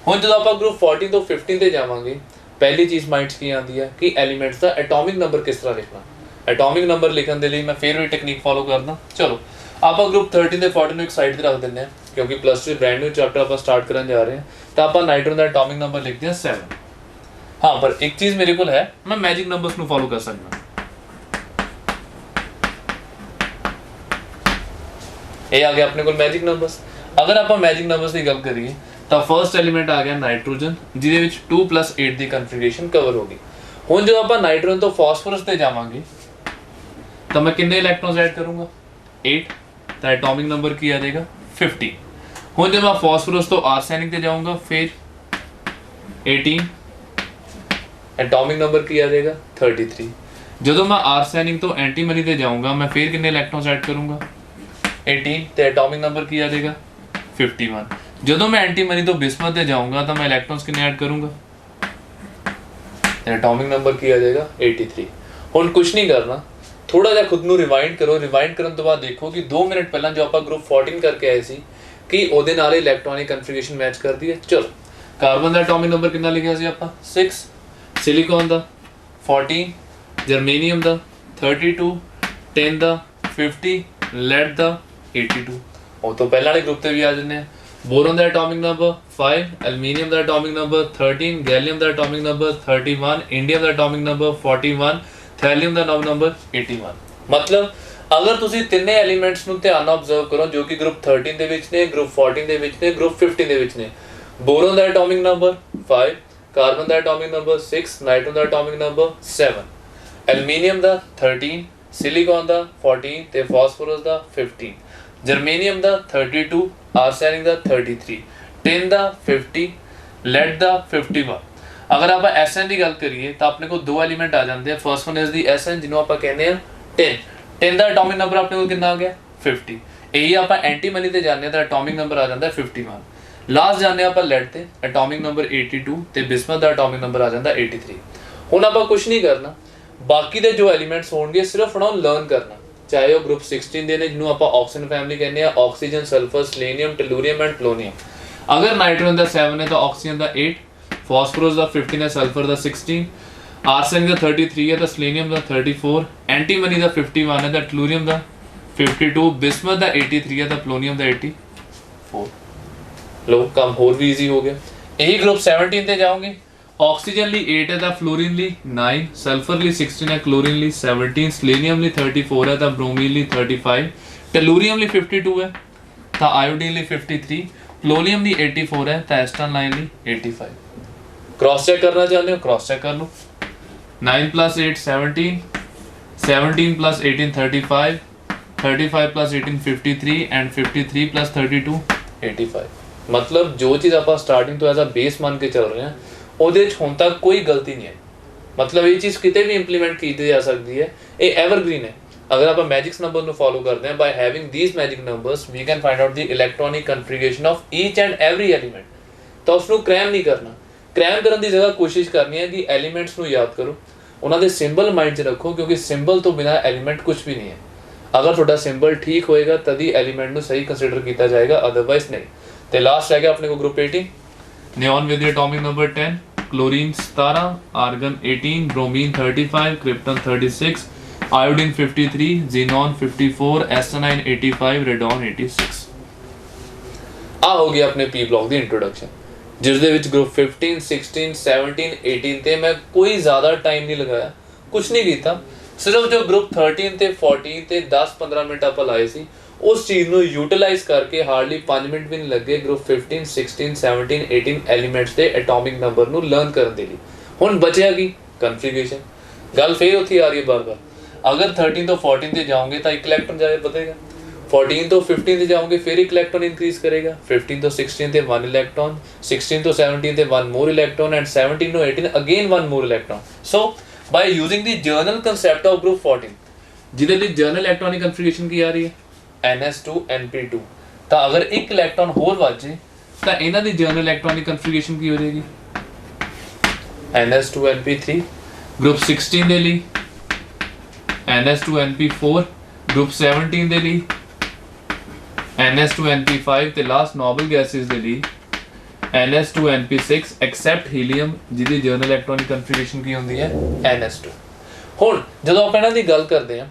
ਹੁਣ ਜਦੋਂ ਆਪਾਂ ਗਰੁੱਪ 14 ਤੋਂ 15 ਤੇ ਜਾਵਾਂਗੇ, ਪਹਿਲੀ ਚੀਜ਼ ਮਾਈਂਡ 'ਚ ਕੀ ਆਉਂਦੀ ਹੈ ਕਿ ਐਲੀਮੈਂਟਸ ਦਾ ਐਟੋਮਿਕ ਨੰਬਰ ਕਿਸ ਤਰ੍ਹਾਂ ਲਿਖਣਾ। ਐਟੋਮਿਕ ਨੰਬਰ ਲਿਖਣ ਦੇ ਲਈ ਮੈਂ ਫਿਰ ਵੀ ਟੈਕਨੀਕ ਫੋਲੋ ਕਰਦਾ। ਚਲੋ ਆਪਾਂ ਗਰੁੱਪ 13 ਤੇ 14 ਨੂੰ ਇੱਕ ਸਾਈਡ ਤੇ ਰੱਖ ਦਿੰਦੇ ਹਾਂ, ਕਿਉਂਕਿ ਪਲੱਸ 2 ਬ੍ਰੈਂਡ ਨਿਊ ਚੈਪਟਰ ਆਪਾਂ ਸਟਾਰਟ ਕਰਨ ਜਾ ਰਹੇ ਹਾਂ। ਤਾਂ ਆਪਾਂ ਨਾਈਟ੍ਰੋਜਨ ਦਾ ਐਟੋਮਿਕ ਨੰਬਰ ਲਿਖਦੇ ਹਾਂ 7। ਹਾਂ, ਪਰ ਇੱਕ ਚੀਜ਼ ਮੇਰੇ ਕੋਲ ਹੈ, ਮੈਂ ਮੈਜਿਕ ਨੰਬਰਸ ਨੂੰ ਫੋਲੋ ਕਰ ਸਕਦਾ। ਇਹ ਆ ਗਿਆ ਆਪਣੇ ਕੋਲ ਮੈਜਿਕ ਨੰਬਰਸ। ਅਗਰ ਆਪਾਂ ਮੈਜਿਕ ਨੰਬਰਸ ਦੀ ਗੱਲ ਕਰੀਏ ਤਾਂ ਫਰਸਟ ਐਲੀਮੈਂਟ ਆ ਗਿਆ ਨਾਈਟ੍ਰੋਜਨ, ਜਿਹਦੇ ਵਿੱਚ 2+8 ਦੀ ਕਨਫਿਗਰੇਸ਼ਨ ਕਵਰ ਹੋ ਗਈ। ਹੁਣ ਜਦੋਂ ਆਪਾਂ ਨਾਈਟ੍ਰੋਜਨ ਤੋਂ ਫਾਸਫੋਰਸ ਤੇ ਜਾਵਾਂਗੇ ਤਾਂ ਮੈਂ ਕਿੰਨੇ ਇਲੈਕਟ੍ਰੋਨਸ ਐਡ ਕਰੂੰਗਾ? 8। ਤਾਂ ਐਟੋਮਿਕ ਨੰਬਰ ਕੀ ਆ ਜਾਏਗਾ? 50। ਹੁਣ ਜਦੋਂ ਮੈਂ ਫਾਸਫੋਰਸ ਤੋਂ ਆਰਸੈਨਿਕ ਤੇ ਜਾਊਂਗਾ ਫਿਰ 18, ਐਟੋਮਿਕ ਨੰਬਰ ਕੀ ਆ ਜਾਏਗਾ? 33। ਜਦੋਂ ਮੈਂ ਆਰਸੈਨਿਕ ਤੋਂ ਐਂਟੀਮਨੀ ਤੇ ਜਾਊਂਗਾ ਮੈਂ ਫਿਰ ਕਿੰਨੇ ਇਲੈਕਟ੍ਰੋਨਸ ਐਡ ਕਰੂੰਗਾ? 18। ਤੇ ਐਟੋਮਿਕ ਨੰਬਰ ਕੀ ਆ ਜਾਏਗਾ? 51। ਜਦੋਂ ਮੈਂ ਐਂਟੀਮਨੀ ਤੋਂ ਬਿਸਮਥ ਤੇ ਜਾਊਂਗਾ ਤਾਂ ਮੈਂ ਇਲੈਕਟ੍ਰੋਨਸ ਕਿੰਨੇ ਐਡ ਕਰੂੰਗਾ? ਤੇ ਐਟੋਮਿਕ ਨੰਬਰ ਕੀ ਆ ਜਾਏਗਾ? 83। ਹੁਣ ਕੁਝ ਨਹੀਂ ਕਰਨਾ, ਥੋੜਾ ਜਿਹਾ ਖੁਦ ਨੂੰ ਰਿਵਾਈਂਡ ਕਰੋ। ਰਿਵਾਈਂਡ ਕਰਨ ਤੋਂ ਬਾਅਦ ਦੇਖੋ ਕਿ 2 ਮਿੰਟ ਪਹਿਲਾਂ ਜੋ ਆਪਾਂ ਗਰੁੱਪ 14 ਕਰਕੇ ਆਏ ਸੀ ਕਿ ਉਹਦੇ ਨਾਲ ਇਲੈਕਟ੍ਰੋਨਿਕ ਕਨਫਿਗਰੇਸ਼ਨ ਮੈਚ ਕਰਦੀ ਹੈ। ਚਲੋ, ਕਾਰਬਨ ਦਾ ਐਟੋਮਿਕ ਨੰਬਰ ਕਿੰਨਾ ਲਿਖਿਆ ਸੀ ਆਪਾਂ? 6, ਸਿਲੀਕਨ ਦਾ 14, ਜਰਮੇਨੀਅਮ ਦਾ 32, ਟਿਨ ਦਾ 50, ਲੈਡ ਦਾ 82। ਉਹ ਤੋਂ ਪਹਿਲਾਂ ਵਾਲੇ ਗਰੁੱਪ ਤੇ ਵੀ ਆ ਜਾਂਦੇ ਆ। ਬੋਰਨ ਦਾ ਐਟੋਮਿਕ ਨੰਬਰ 5, ਐਲੂਮੀਨੀਅਮ ਦਾ ਐਟੋਮਿਕ ਨੰਬਰ 13, ਗੈਲੀਅਮ ਦਾ ਐਟੋਮਿਕ ਨੰਬਰ 31, ਇੰਡੀਅਮ ਦਾ ਐਟੋਮਿਕ ਨੰਬਰ 41, ਥੈਲੀਅਮ ਦਾ ਨੰਬਰ 81। ਮਤਲਬ ਅਗਰ ਤੁਸੀਂ ਤਿੰਨੇ ਐਲੀਮੈਂਟਸ ਨੂੰ ਧਿਆਨ ਨਾਲ ਆਬਜ਼ਰਵ ਕਰੋ ਜੋ ਕਿ ਗਰੁੱਪ 13 ਦੇ ਵਿੱਚ ਨੇ, ਗਰੁੱਪ 14 ਦੇ ਵਿੱਚ ਨੇ, ਗਰੁੱਪ 15 ਦੇ ਵਿੱਚ ਨੇ। ਬੋਰਨ ਦਾ ਐਟੋਮਿਕ ਨੰਬਰ 5, ਕਾਰਬਨ ਦਾ ਐਟੋਮਿਕ ਨੰਬਰ 6, ਨਾਈਟ੍ਰੋਜਨ ਦਾ ਐਟੋਮਿਕ ਨੰਬਰ 7, ਐਲੂਮੀਨੀਅਮ ਦਾ 13, ਸਿਲੀਕਨ ਦਾ 14 ਤੇ ਫਾਸਫੋਰਸ ਦਾ 15, ਜਰਮੇਨੀਅਮ ਦਾ 32, ਆਰਸੈਨਿਕ ਦਾ 33, ਟਿਨ ਦਾ 50, ਲੈਡ ਦਾ 51। ਅਗਰ ਆਪਾਂ SN ਦੀ ਗੱਲ ਕਰੀਏ ਤਾਂ ਆਪਣੇ ਕੋਲ ਦੋ ਐਲੀਮੈਂਟ ਆ ਜਾਂਦੇ ਆ। First one is the SN ਜਿਹਨੂੰ ਆਪਾਂ ਕਹਿੰਦੇ ਆ 10। 10 ਦਾ ਐਟੋਮਿਕ ਨੰਬਰ ਆਪਣੇ ਕੋਲ ਕਿੰਨਾ ਆ ਗਿਆ? 50। ਇਹੀ ਆਪਾਂ ਐਂਟੀਮਨੀ ਤੇ ਜਾਂਦੇ ਆ ਤਾਂ ਐਟੋਮਿਕ ਨੰਬਰ ਆ ਜਾਂਦਾ 51। ਲਾਸਟ ਜਾਂਦੇ ਆਪਾਂ ਲੈਡ ਤੇ, ਐਟੋਮਿਕ ਨੰਬਰ 82 ਤੇ ਬਿਸਮਥ ਦਾ ਐਟੋਮਿਕ ਨੰਬਰ ਆ ਜਾਂਦਾ 83। ਹੁਣ ਆਪਾਂ ਕੁਝ ਨਹੀਂ ਕਰਨਾ, ਬਾਕੀ ਦੇ ਜੋ ਐਲੀਮੈਂਟਸ ਹੋਣਗੇ ਸਿਰਫ ਉਹਨਾਂ ਨੂੰ ਲਰਨ ਕਰਨਾ, ਚਾਹੇ ਉਹ ਗਰੁੱਪ 16 ਦੇ ਨੇ ਜਿਹਨੂੰ ਆਪਾਂ ਆਕਸੀਜਨ ਫੈਮਿਲੀ ਕਹਿੰਦੇ ਆ, oxygen, sulphur, selenium, tellurium and ਪੋਲੋਨੀਅਮ। ਅਗਰ ਨਾਈਟ੍ਰੋਜਨ ਦਾ 7 ਹੈ ਤਾਂ ਆਕਸੀਜਨ ਦਾ 8, ਫਾਸਫੋਰਸ ਦਾ 15 ਹੈ, ਸਲਫਰ ਦਾ 16, ਆਰਸੈਨਿਕ ਦਾ 33 ਹੈ ਤਾਂ ਸਲੇਨੀਅਮ ਦਾ 34, ਐਂਟੀਮਨੀ ਦਾ 51 ਹੈ ਤਾਂ ਟੈਲੂਰੀਅਮ ਦਾ 52, ਬਿਸਮਥ ਦਾ 83 ਹੈ ਤਾਂ ਪੋਲੋਨੀਅਮ ਦਾ 84। ਲੋ ਕੰਮ ਹੋਰ ਵੀ ਈਜ਼ੀ ਹੋ ਗਿਆ। ਇਹੀ ਗਰੁੱਪ 17 ਤੇ ਜਾਓਗੇ, ਆਕਸੀਜਨ ਲਈ 8 ਹੈ ਤਾਂ ਫਲੋਰੀਨ ਲਈ 9, ਸਲਫਰ ਲਈ 16 ਹੈ, ਕਲੋਰੀਨ ਲਈ 17, ਸਲੇਨੀਅਮ ਲਈ 34 ਹੈ ਤਾਂ ਬ੍ਰੋਮੀਨ ਲਈ 35, ਟੈਲੂਰੀਅਮ ਲਈ 52 ਹੈ ਤਾਂ ਆਇਓਡੀਨ ਲਈ 53, ਪੋਲੋਨੀਅਮ ਲਈ 84 ਹੈ ਤਾਂ ਐਸਟੋਨਾਈਨ ਲਈ 85। क्रॉस चेक करना चाहते हो क्रॉस चेक कर लो। 9 + 8 17, 17 + 18 35, 35 + 18 53 एंड 53 + 32 85। मतलब जो चीज़ आप स्टार्टिंग तो एज अ बेस मान के चल रहे हैं ਉਹਦੇ 'ਚ ਹੁਣ तक कोई गलती नहीं है। मतलब ये चीज़ किते भी इंप्लीमेंट की जा सकती है, ये एवरग्रीन है। अगर आप मैजिक्स नंबर को फॉलो करते हैं, by having these magic numbers we can find out the electronic configuration of each and every element. तो उसको क्रैम नहीं करना, क्रैम करने की जगह कोशिश करनी है कि एलिमेंट्स को याद करो, उन्होंने सिंबल माइंड च रखो, क्योंकि सिंबल तो बिना एलिमेंट कुछ भी नहीं है। अगर थोड़ा सिंबल ठीक होएगा तभी एलिमेंट को सही कंसिडर किया जाएगा, अदरवाइज नहीं। तो लास्ट रह गया अपने को group 18, neon with atomic number 10, chlorine 17, argon 18, bromine 35, krypton 36, iodine 53, xenon 54, astatine 85, radon 86। आ हो गया अपने पी ब्लॉक ਦੀ ਇੰਟਰੋਡਕਸ਼ਨ, ਜਿਸ ਦੇ ਵਿੱਚ ਗਰੁੱਪ 15 16 17 18 ਤੇ ਮੈਂ ਕੋਈ ਜ਼ਿਆਦਾ ਟਾਈਮ ਨਹੀਂ ਲਗਾਇਆ, ਕੁਝ ਨਹੀਂ ਕੀਤਾ, ਸਿਰਫ ਜੋ ਗਰੁੱਪ 13 ਤੇ 14 ਤੇ 10-15 ਮਿੰਟ ਆਪਾਂ ਲਾਏ ਸੀ ਉਸ ਚੀਜ਼ ਨੂੰ ਯੂਟਿਲਾਈਜ਼ ਕਰਕੇ ਹਾਰਡਲੀ 5 ਮਿੰਟ ਵੀ ਨਹੀਂ ਲੱਗੇ ਗਰੁੱਪ 15 16 17 18 ਐਲੀਮੈਂਟਸ ਦੇ ਐਟੋਮਿਕ ਨੰਬਰ ਨੂੰ ਲਰਨ ਕਰਨ ਦੇ ਲਈ। ਹੁਣ ਬਚਿਆ ਕੀ? ਕਨਫਿਗਰੇਸ਼ਨ। ਗੱਲ ਫੇਰ ਉੱਥੇ ਆ ਰਹੀ ਹੈ ਬਾਰ-ਬਾਰ, ਅਗਰ 13 ਤੋਂ 14 ਤੇ ਜਾਓਗੇ ਤਾਂ ਇੱਕ ਇਲੈਕਟ੍ਰੋਨ ਜ਼ਿਆਦਾ ਵਧੇਗਾ, 14 ਤੋਂ 15 ਤੇ ਜਾਓਗੇ ਫਿਰ ਇੱਕ ਇਲੈਕਟ੍ਰੋਨ ਇਨਕਰੀਜ਼ ਕਰੇਗਾ, 15 ਤੋਂ 16 ਤੇ 1 ਇਲੈਕਟ੍ਰੋਨ, 16 ਤੋਂ 17 ਤੇ 1 more electron and 17 to 18 again 1 more electron। So by using the journal concept of group 14 ਜਿਹਦੇ ਲਈ ਜਰਨਲ ਇਲੈਕਟ੍ਰੋਨਿਕ ਕਨਫਿਗਰੇਸ਼ਨ ਕੀ ਆ ਰਹੀ ਹੈ ns2np2, ਤਾਂ ਅਗਰ ਇੱਕ ਇਲੈਕਟ੍ਰੋਨ ਹੋਰ ਵੱਧ ਜੇ ਤਾਂ ਇਹਨਾਂ ਦੀ ਜਰਨਲ ਇਲੈਕਟ੍ਰੋਨਿਕ ਕਨਫਿਗਰੇਸ਼ਨ ਕੀ ਹੋ ਜਾਏਗੀ ns2np3, ਗਰੁੱਪ 16 ਦੇ ਲਈ ns2np4, ਗਰੁੱਪ 17 ਦੇ ਲਈ ns2np5 ਤੇ ਲਾਸਟ ਨੋਬਲ ਗੈਸਿਸ ਦੇ ਲਈ ns2np6 ਐਕਸੈਪਟ ਹੀਲੀਅਮ ਜਿਹਦੀ ਜਰਨਲ ਇਲੈਕਟ੍ਰੋਨਿਕ ਕਨਫਿਗਰੇਸ਼ਨ ਕੀ ਹੁੰਦੀ ਹੈ ns2। ਹੁਣ ਜਦੋਂ ਆਪਾਂ ਇਹਨਾਂ ਦੀ ਗੱਲ ਕਰਦੇ ਹਾਂ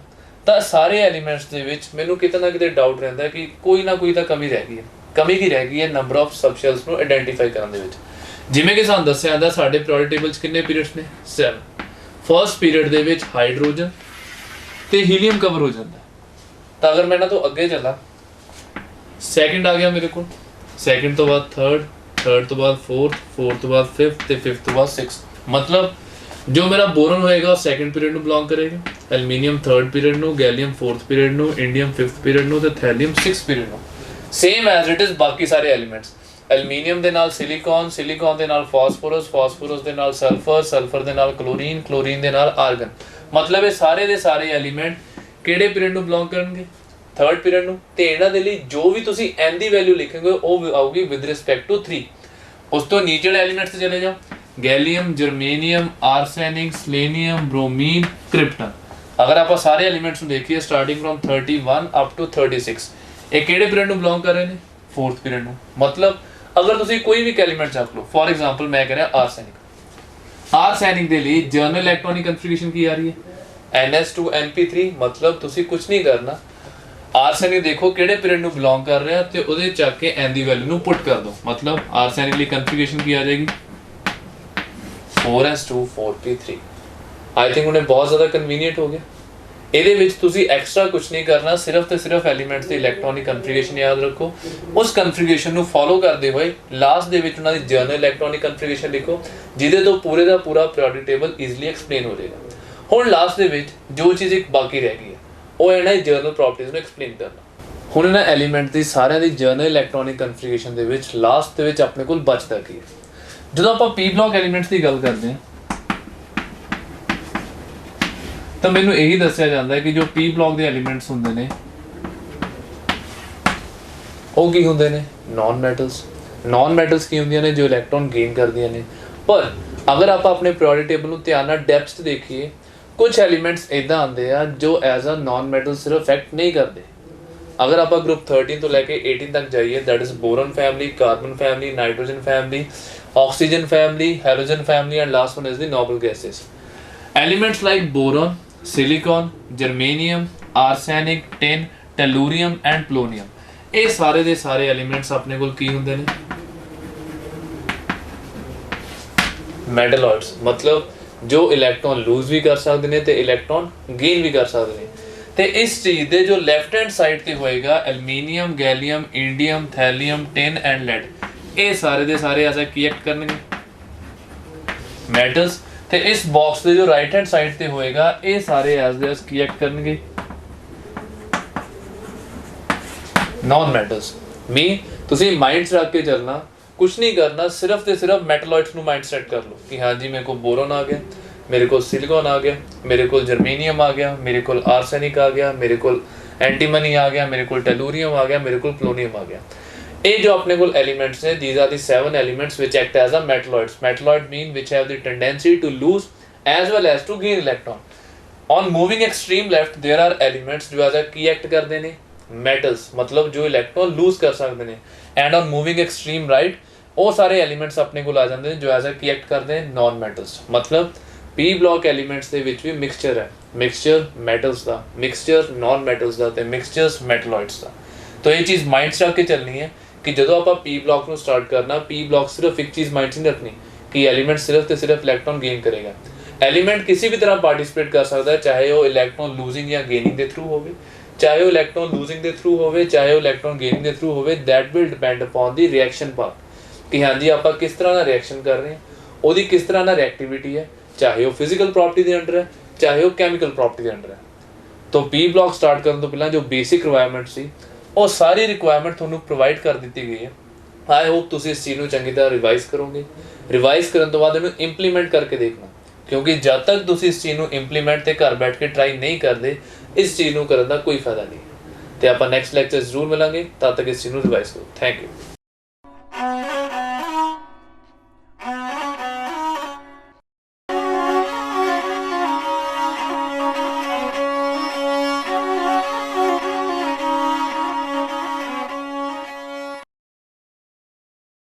ਤਾਂ ਸਾਰੇ ਐਲੀਮੈਂਟਸ ਦੇ ਵਿੱਚ ਮੈਨੂੰ ਕਿਤੇ ਨਾ ਕਿਤੇ ਡਾਊਟ ਰਹਿੰਦਾ ਕਿ ਕੋਈ ਨਾ ਕੋਈ ਤਾਂ ਕਮੀ ਰਹਿ ਗਈ ਹੈ। ਕਮੀ ਕੀ ਰਹਿ ਗਈ ਹੈ? ਨੰਬਰ ਆਫ ਸਬਸ਼ੈਲਸ ਨੂੰ ਆਇਡੈਂਟੀਫਾਈ ਕਰਨ ਦੇ ਵਿੱਚ। ਜਿਵੇਂ ਕਿ ਸਾਨੂੰ ਦੱਸਿਆ ਜਾਂਦਾ ਸਾਡੇ ਪੀਰੀਓਡਿਕ ਟੇਬਲ 'ਚ ਕਿੰਨੇ ਪੀਰੀਅਡਸ ਨੇ? 7। ਫਰਸਟ ਪੀਰੀਅਡ ਦੇ ਵਿੱਚ ਹਾਈਡਰੋਜਨ ਤੇ ਹੀਲੀਅਮ ਕਵਰ ਹੋ ਜਾਂਦਾ, ਤਾਂ ਅਗਰ ਮੈਂ ਇਹਨਾਂ ਤੋਂ ਅੱਗੇ ਚੱਲਾਂ, ਸੈਕਿੰਡ ਆ ਗਿਆ ਮੇਰੇ ਕੋਲ, ਸੈਕਿੰਡ ਤੋਂ ਬਾਅਦ ਥਰਡ, थर्ड तो बाद फोर्थ, फोर्थ तो बाद फिफ्थ ते फिफ्थ तो बाद सिक्स्थ। मतलब जो मेरा बोरन होएगा वो सैकेंड पीरियड ਨੂੰ ਬਿਲੋਂਗ ਕਰੇਗਾ, ਐਲੂਮੀਨੀਅਮ ਥਰਡ ਪੀਰੀयड ਨੂੰ, ਗੈਲੀਅਮ ਫੋਰਥ ਪੀਰੀयड ਨੂੰ, ਇੰਡੀਅਮ ਫਿਫਥ ਪੀਰੀयड ਨੂੰ ਤੇ ਥੈਲੀਅਮ ਸਿਕਸਥ ਪੀਰੀयड ਨੂੰ। ਸੇਮ ਐਜ਼ ਇਟ ਇਜ਼ ਬਾਕੀ ਸਾਰੇ ਐਲੀਮੈਂਟਸ, ਐਲੂਮੀਨੀਅਮ ਦੇ ਨਾਲ ਸਿਲੀਕਨ, ਸਿਲੀਕਨ ਦੇ ਨਾਲ ਫਾਸਫੋਰਸ, ਫਾਸਫੋਰਸ ਦੇ ਨਾਲ ਸਲਫਰ, ਸਲਫਰ ਦੇ ਨਾਲ ਕਲੋਰੀਨ, ਕਲੋਰੀਨ ਦੇ ਨਾਲ ਆਰਗਨ। ਮਤਲਬ ਇਹ ਸਾਰੇ ਦੇ ਸਾਰੇ ਐਲੀਮੈਂਟ ਕਿਹੜੇ ਪੀਰੀयड ਨੂੰ ਬਿਲੋਂਗ ਕਰਨਗੇ? थर्ड पीरियड ਨੂੰ। ਤੇ ਇਹਨਾਂ ਦੇ ਲਈ ਜੋ ਵੀ ਤੁਸੀਂ n ਦੀ ਵੈਲਿਊ ਲਿਖੋਗੇ ਉਹ ਆਊਗੀ ਵਿਦ ਰਿਸਪੈਕਟ ਟੂ 3। ਉਸ ਤੋਂ ਨੀਚੇ ਵਾਲੇ ਐਲੀਮੈਂਟਸ ਤੇ ਚਲੇ ਜਾਓ, ਗੈਲੀਅਮ, ਜਰਮੇਨੀਅਮ, ਆਰਸੈਨਿਕ, ਸਲੇਨੀਅਮ, ਬ੍ਰੋਮੀਨ, ਕ੍ਰਿਪਟਨ। ਅਗਰ ਆਪਾਂ ਸਾਰੇ ਐਲੀਮੈਂਟਸ ਨੂੰ ਦੇਖੀਏ ਸਟਾਰਟਿੰਗ ਫਰਮ 31 ਅਪ ਟੂ 36, ਇਹ ਕਿਹੜੇ ਪੀਰੀਅਡ ਨੂੰ ਬਿਲੋਂਗ ਕਰ ਰਹੇ ਨੇ? ਫੋਰਥ ਪੀਰੀਅਡ ਨੂੰ। ਮਤਲਬ ਅਗਰ ਤੁਸੀਂ ਕੋਈ ਵੀ ਐਲੀਮੈਂਟ ਚੱਕ ਲਓ, ਫੋਰ ਐਗਜ਼ਾਮਪਲ ਮੈਂ ਕਹਿ ਰਿਹਾ ਆਰਸੈਨਿਕ, ਆਰਸੈਨਿਕ ਦੇ ਲਈ ਜਰਨਲ ਇਲੈਕਟ੍ਰੋਨਿਕ ਕਨਫਿਗਰੇਸ਼ਨ ਕੀ ਆ ਰਹੀ ਹੈ ns2np3। ਮਤਲਬ ਤੁਸੀਂ ਕੁਝ ਨਹੀਂ ਕਰਨਾ, ਆਰਸੈਨਿਕ ਦੇਖੋ ਕਿਹੜੇ ਪੀਰੀਅਡ ਨੂੰ ਬਿਲੋਂਗ ਕਰ ਰਿਹਾ ਤੇ ਉਹਦੇ ਚੱਕ ਕੇ n ਦੀ ਵੈਲਿਊ ਨੂੰ ਪੁੱਟ ਕਰ ਦਿਓ। ਮਤਲਬ ਆਰਸੈਨਿਕ ਲਈ ਕਨਫਿਗਰੇਸ਼ਨ ਕੀ ਆ ਜਾਏਗੀ 4s2 4p3। ਆਈ ਥਿੰਕ ਉਹਨੇ ਬਹੁਤ ਜ਼ਿਆਦਾ ਕਨਵੀਨੀਅੰਟ ਹੋ ਗਿਆ। ਇਹਦੇ ਵਿੱਚ ਤੁਸੀਂ ਐਕਸਟਰਾ ਕੁਝ ਨਹੀਂ ਕਰਨਾ, ਸਿਰਫ ਤੇ ਸਿਰਫ ਐਲੀਮੈਂਟਸ ਦੀ ਇਲੈਕਟ੍ਰੋਨਿਕ ਕਨਫਿਗਰੇਸ਼ਨ ਯਾਦ ਰੱਖੋ, ਉਸ ਕਨਫਿਗਰੇਸ਼ਨ ਨੂੰ ਫੋਲੋ ਕਰਦੇ ਹੋਏ ਲਾਸਟ ਦੇ ਵਿੱਚ ਉਹਨਾਂ ਦੀ ਜਰਨਲ ਇਲੈਕਟ੍ਰੋਨਿਕ ਕਨਫਿਗਰੇਸ਼ਨ ਲਿਖੋ, ਜਿਹਦੇ ਤੋਂ ਪੂਰੇ ਦਾ ਪੂਰਾ ਪੀਰੀਓਡਿਕ ਟੇਬਲ ਈਜ਼ੀਲੀ ਐਕਸਪਲੇਨ ਹੋ ਜਾਏਗਾ। ਹੁਣ ਲਾਸਟ ਦੇ ਵਿੱਚ ਜੋ ਚੀਜ਼ ਇੱਕ ਬਾਕੀ ਰਹਿ ਗਈ ਹੈ ਉਹ ਹੈ ਨਾ ਜਰਨਲ ਪ੍ਰੋਪਰਟੀਜ਼ ਨੂੰ ਐਕਸਪਲੇਨ ਕਰਨਾ। ਹੁਣ ਇਹਨਾਂ ਐਲੀਮੈਂਟ ਦੀ ਸਾਰਿਆਂ ਦੀ ਜਰਨਲ ਇਲੈਕਟ੍ਰੋਨਿਕ ਕਨਫਿਗਰੇਸ਼ਨ ਦੇ ਵਿੱਚ ਲਾਸਟ ਦੇ ਵਿੱਚ ਆਪਣੇ ਕੋਲ ਬਚਦਾ ਕੀ ਹੈ? ਜਦੋਂ ਆਪਾਂ ਪੀ ਬਲੌਕ ਐਲੀਮੈਂਟਸ ਦੀ ਗੱਲ ਕਰਦੇ ਹਾਂ ਤਾਂ ਮੈਨੂੰ ਇਹੀ ਦੱਸਿਆ ਜਾਂਦਾ ਹੈ ਕਿ ਜੋ ਪੀ ਬਲੌਕ ਦੇ ਐਲੀਮੈਂਟਸ ਹੁੰਦੇ ਨੇ ਉਹ ਕੀ ਹੁੰਦੇ ਨੇ? Non metals. ਨੌਨ ਮੈਟਲਸ ਕੀ ਹੁੰਦੀਆਂ ਨੇ? ਜੋ ਇਲੈਕਟ੍ਰੋਨ ਗੇਨ ਕਰਦੀਆਂ ਨੇ। ਪਰ ਅਗਰ ਆਪਾਂ ਆਪਣੇ ਪੀਰੀਓਡਿਕ ਟੇਬਲ ਨੂੰ ਧਿਆਨ ਨਾਲ ਡੈਪਥ 'ਚ ਦੇਖੀਏ, ਕੁਝ ਐਲੀਮੈਂਟਸ ਇਦਾਂ ਆਉਂਦੇ ਆ ਜੋ ਐਜ਼ ਅ ਨੌਨ ਮੈਟਲ ਸਿਰਫ ਐਕਟ ਨਹੀਂ ਕਰਦੇ। ਅਗਰ ਆਪਾਂ ਗਰੁੱਪ 13 ਤੋਂ ਲੈ ਕੇ 18 ਤੱਕ ਜਾਈਏ, that is boron family, carbon family, nitrogen family, oxygen family, halogen family, and last one is the noble gases. Elements like boron, silicon, germanium, arsenic, tin, tellurium and polonium, ਇਹ ਸਾਰੇ ਦੇ ਸਾਰੇ ਐਲੀਮੈਂਟਸ ਆਪਣੇ ਕੋਲ ਕੀ ਹੁੰਦੇ ਨੇ? ਮੈਟਲੋਇਡਸ। ਮਤਲਬ ਜੋ ਇਲੈਕਟ੍ਰੋਨ ਲੂਜ਼ ਵੀ ਕਰ ਸਕਦੇ ਨੇ ਤੇ ਇਲੈਕਟ੍ਰੋਨ ਗੇਨ ਵੀ ਕਰ ਸਕਦੇ ਨੇ। ਤੇ ਇਸ ਚੀਜ਼ ਦੇ ਜੋ ਲੈਫਟ ਹੈਂਡ ਸਾਈਡ ਤੇ ਹੋਏਗਾ aluminium, gallium, indium, ਥੈਲੀਅਮ, tin and lead, ਇਹ ਸਾਰੇ ਦੇ ਸਾਰੇ ਐਸਾ ਕੀ ਐਕਟ ਕਰਨਗੇ? ਮੈਟਲਸ। ਤੇ ਇਸ ਬਾਕਸ ਦੇ ਜੋ ਰਾਈਟ ਹੈਂਡ ਸਾਈਡ ਤੇ ਹੋਏਗਾ ਇਹ ਸਾਰੇ ਐਸ ਦੇ ਐਸ ਕੀ ਐਕਟ ਕਰਨਗੇ? Non metals. ਮੀਨ ਤੁਸੀਂ ਮਾਈਂਡ 'ਚ ਰੱਖ ਕੇ ਚੱਲਣਾ, ਕੁਛ ਨਹੀਂ ਕਰਨਾ, ਸਿਰਫ ਤੇ ਸਿਰਫ ਮੈਟਲੋਇਡਸ ਨੂੰ ਮਾਈਂਡ ਸੈਟ ਕਰ ਲਓ ਕਿ ਹਾਂਜੀ ਮੇਰੇ ਕੋਲ ਬੋਰੋਨ ਆ ਗਿਆ, ਮੇਰੇ ਕੋਲ ਸਿਲੀਕਨ ਆ ਗਿਆ, ਮੇਰੇ ਕੋਲ ਜਰਮੇਨੀਅਮ ਆ ਗਿਆ, ਮੇਰੇ ਕੋਲ ਆਰਸੈਨਿਕ ਆ ਗਿਆ, ਮੇਰੇ ਕੋਲ ਐਂਟੀਮਨੀ ਆ ਗਿਆ, ਮੇਰੇ ਕੋਲ ਟੈਲੂਰੀਅਮ ਆ ਗਿਆ, ਮੇਰੇ ਕੋਲ ਪਲੋਨੀਅਮ ਆ ਗਿਆ। ਇਹ ਜੋ ਆਪਣੇ ਕੋਲ ਐਲੀਮੈਂਟਸ ਨੇ, these are the 7 elements which act as a metalloids. Metalloid mean which have the tendency to lose as well as to gain electron. On moving extreme left there are elements ਜੋ ਐਸਾ ਕੀ act ਕਰਦੇ ਨੇ? Metals. ਮਤਲਬ ਜੋ electron loose ਕਰ ਸਕਦੇ ਨੇ। and on moving extreme right ਉਹ ਸਾਰੇ ਐਲੀਮੈਂਟਸ ਆਪਣੇ ਕੋਲ ਆ ਜਾਂਦੇ ਨੇ ਜੋ ਐਜ਼ ਅ ਕੀ ਐਕਟ ਕਰਦੇ ਨੇ ਨਾਨ ਮੈਟਲਸ। ਮਤਲਬ ਪੀ ਬਲੌਕ ਐਲੀਮੈਂਟਸ ਦੇ ਵਿੱਚ ਵੀ ਮਿਕਸਚਰ ਹੈ, ਮਿਕਸਚਰ ਮੈਟਲਸ ਦਾ, ਮਿਕਸਚਰ ਨਾਨ ਮੈਟਲਸ ਦਾ ਤੇ ਮਿਕਸਚਰਸ ਮੈਟਲੋਇਡਸ ਦਾ। ਤਾਂ ਇਹ ਚੀਜ਼ ਮਾਈਂਡ 'ਚ ਰੱਖ ਕੇ ਚੱਲਣੀ ਹੈ ਕਿ ਜਦੋਂ ਆਪਾਂ ਪੀ ਬਲੌਕ ਨੂੰ ਸਟਾਰਟ ਕਰਨਾ, ਪੀ ਬਲੌਕ ਸਿਰਫ ਇੱਕ ਚੀਜ਼ ਮਾਈਂਡ 'ਚ ਨਹੀਂ ਰੱਖਣੀ ਕਿ ਐਲੀਮੈਂਟ ਸਿਰਫ ਤੇ ਸਿਰਫ ਇਲੈਕਟ੍ਰੋਨ ਗੇਨ ਕਰੇਗਾ। ਐਲੀਮੈਂਟ ਕਿਸੇ ਵੀ ਤਰ੍ਹਾਂ ਪਾਰਟਿਸਿਪੇਟ ਕਰ ਸਕਦਾ ਹੈ, ਚਾਹੇ ਉਹ ਇਲੈਕਟ੍ਰੋਨ ਲੂਜ਼ਿੰਗ ਜਾਂ ਗੇਨਿੰਗ ਦੇ ਥਰੂ ਹੋਵੇ, ਚਾਹੇ ਉਹ ਇਲੈਕਟ੍ਰੋਨ ਲੂਜ਼ਿੰਗ ਦੇ ਥਰੂ ਹੋਵੇ, ਚਾਹੇ ਉਹ ਇਲੈਕਟ੍ਰੋਨ ਗੇਨਿੰਗ ਦੇ ਥਰੂ ਹੋਵੇ। That will depend upon the reaction path ਕਿ ਹਾਂਜੀ ਆਪਾਂ ਕਿਸ ਤਰ੍ਹਾਂ ਦਾ ਰਿਐਕਸ਼ਨ ਕਰ ਰਹੇ ਹਾਂ, ਉਹਦੀ ਕਿਸ ਤਰ੍ਹਾਂ ਦਾ ਰਿਐਕਟੀਵਿਟੀ ਹੈ, ਚਾਹੇ ਉਹ ਫਿਜ਼ੀਕਲ ਪ੍ਰੋਪਰਟੀ ਦੇ ਅੰਡਰ ਹੈ, ਚਾਹੇ ਉਹ ਕੈਮੀਕਲ ਪ੍ਰੋਪਰਟੀ ਦੇ ਅੰਡਰ ਹੈ। ਤਾਂ ਪੀ ਬਲੌਕ ਸਟਾਰਟ ਕਰਨ ਤੋਂ ਪਹਿਲਾਂ ਜੋ ਬੇਸਿਕ ਰਿਕੁਆਇਰਮੈਂਟ ਸੀ ਉਹ ਸਾਰੀ ਰਿਕੁਆਇਰਮੈਂਟ ਤੁਹਾਨੂੰ ਪ੍ਰੋਵਾਈਡ ਕਰ ਦਿੱਤੀ ਗਈ ਹੈ। ਆਈ ਹੋਪ ਤੁਸੀਂ ਇਸ ਚੀਜ਼ ਨੂੰ ਚੰਗੀ ਤਰ੍ਹਾਂ ਰਿਵਾਈਜ਼ ਕਰੋਗੇ। ਰਿਵਾਈਜ਼ ਕਰਨ ਤੋਂ ਬਾਅਦ ਇਹਨੂੰ ਇੰਪਲੀਮੈਂਟ ਕਰਕੇ ਦੇਖਣਾ, ਕਿਉਂਕਿ ਜਦ ਤੱਕ ਤੁਸੀਂ ਇਸ ਚੀਜ਼ ਨੂੰ ਇੰਪਲੀਮੈਂਟ ਤੇ ਘਰ ਬੈਠ ਕੇ ਟਰਾਈ ਨਹੀਂ ਕਰਦੇ, ਇਸ ਚੀਜ਼ ਨੂੰ ਕਰਨ ਦਾ ਕੋਈ ਫਾਇਦਾ ਨਹੀਂ। ਤੇ ਆਪਾਂ ਨੈਕਸਟ ਲੈਕਚਰ ਜ਼ਰੂਰ ਮਿਲਾਂਗੇ, ਤਦ ਤੱਕ ਇਸ ਚੀਜ਼ ਨੂੰ ਰਿਵਾਈਜ਼ ਕਰੋ। Thank you.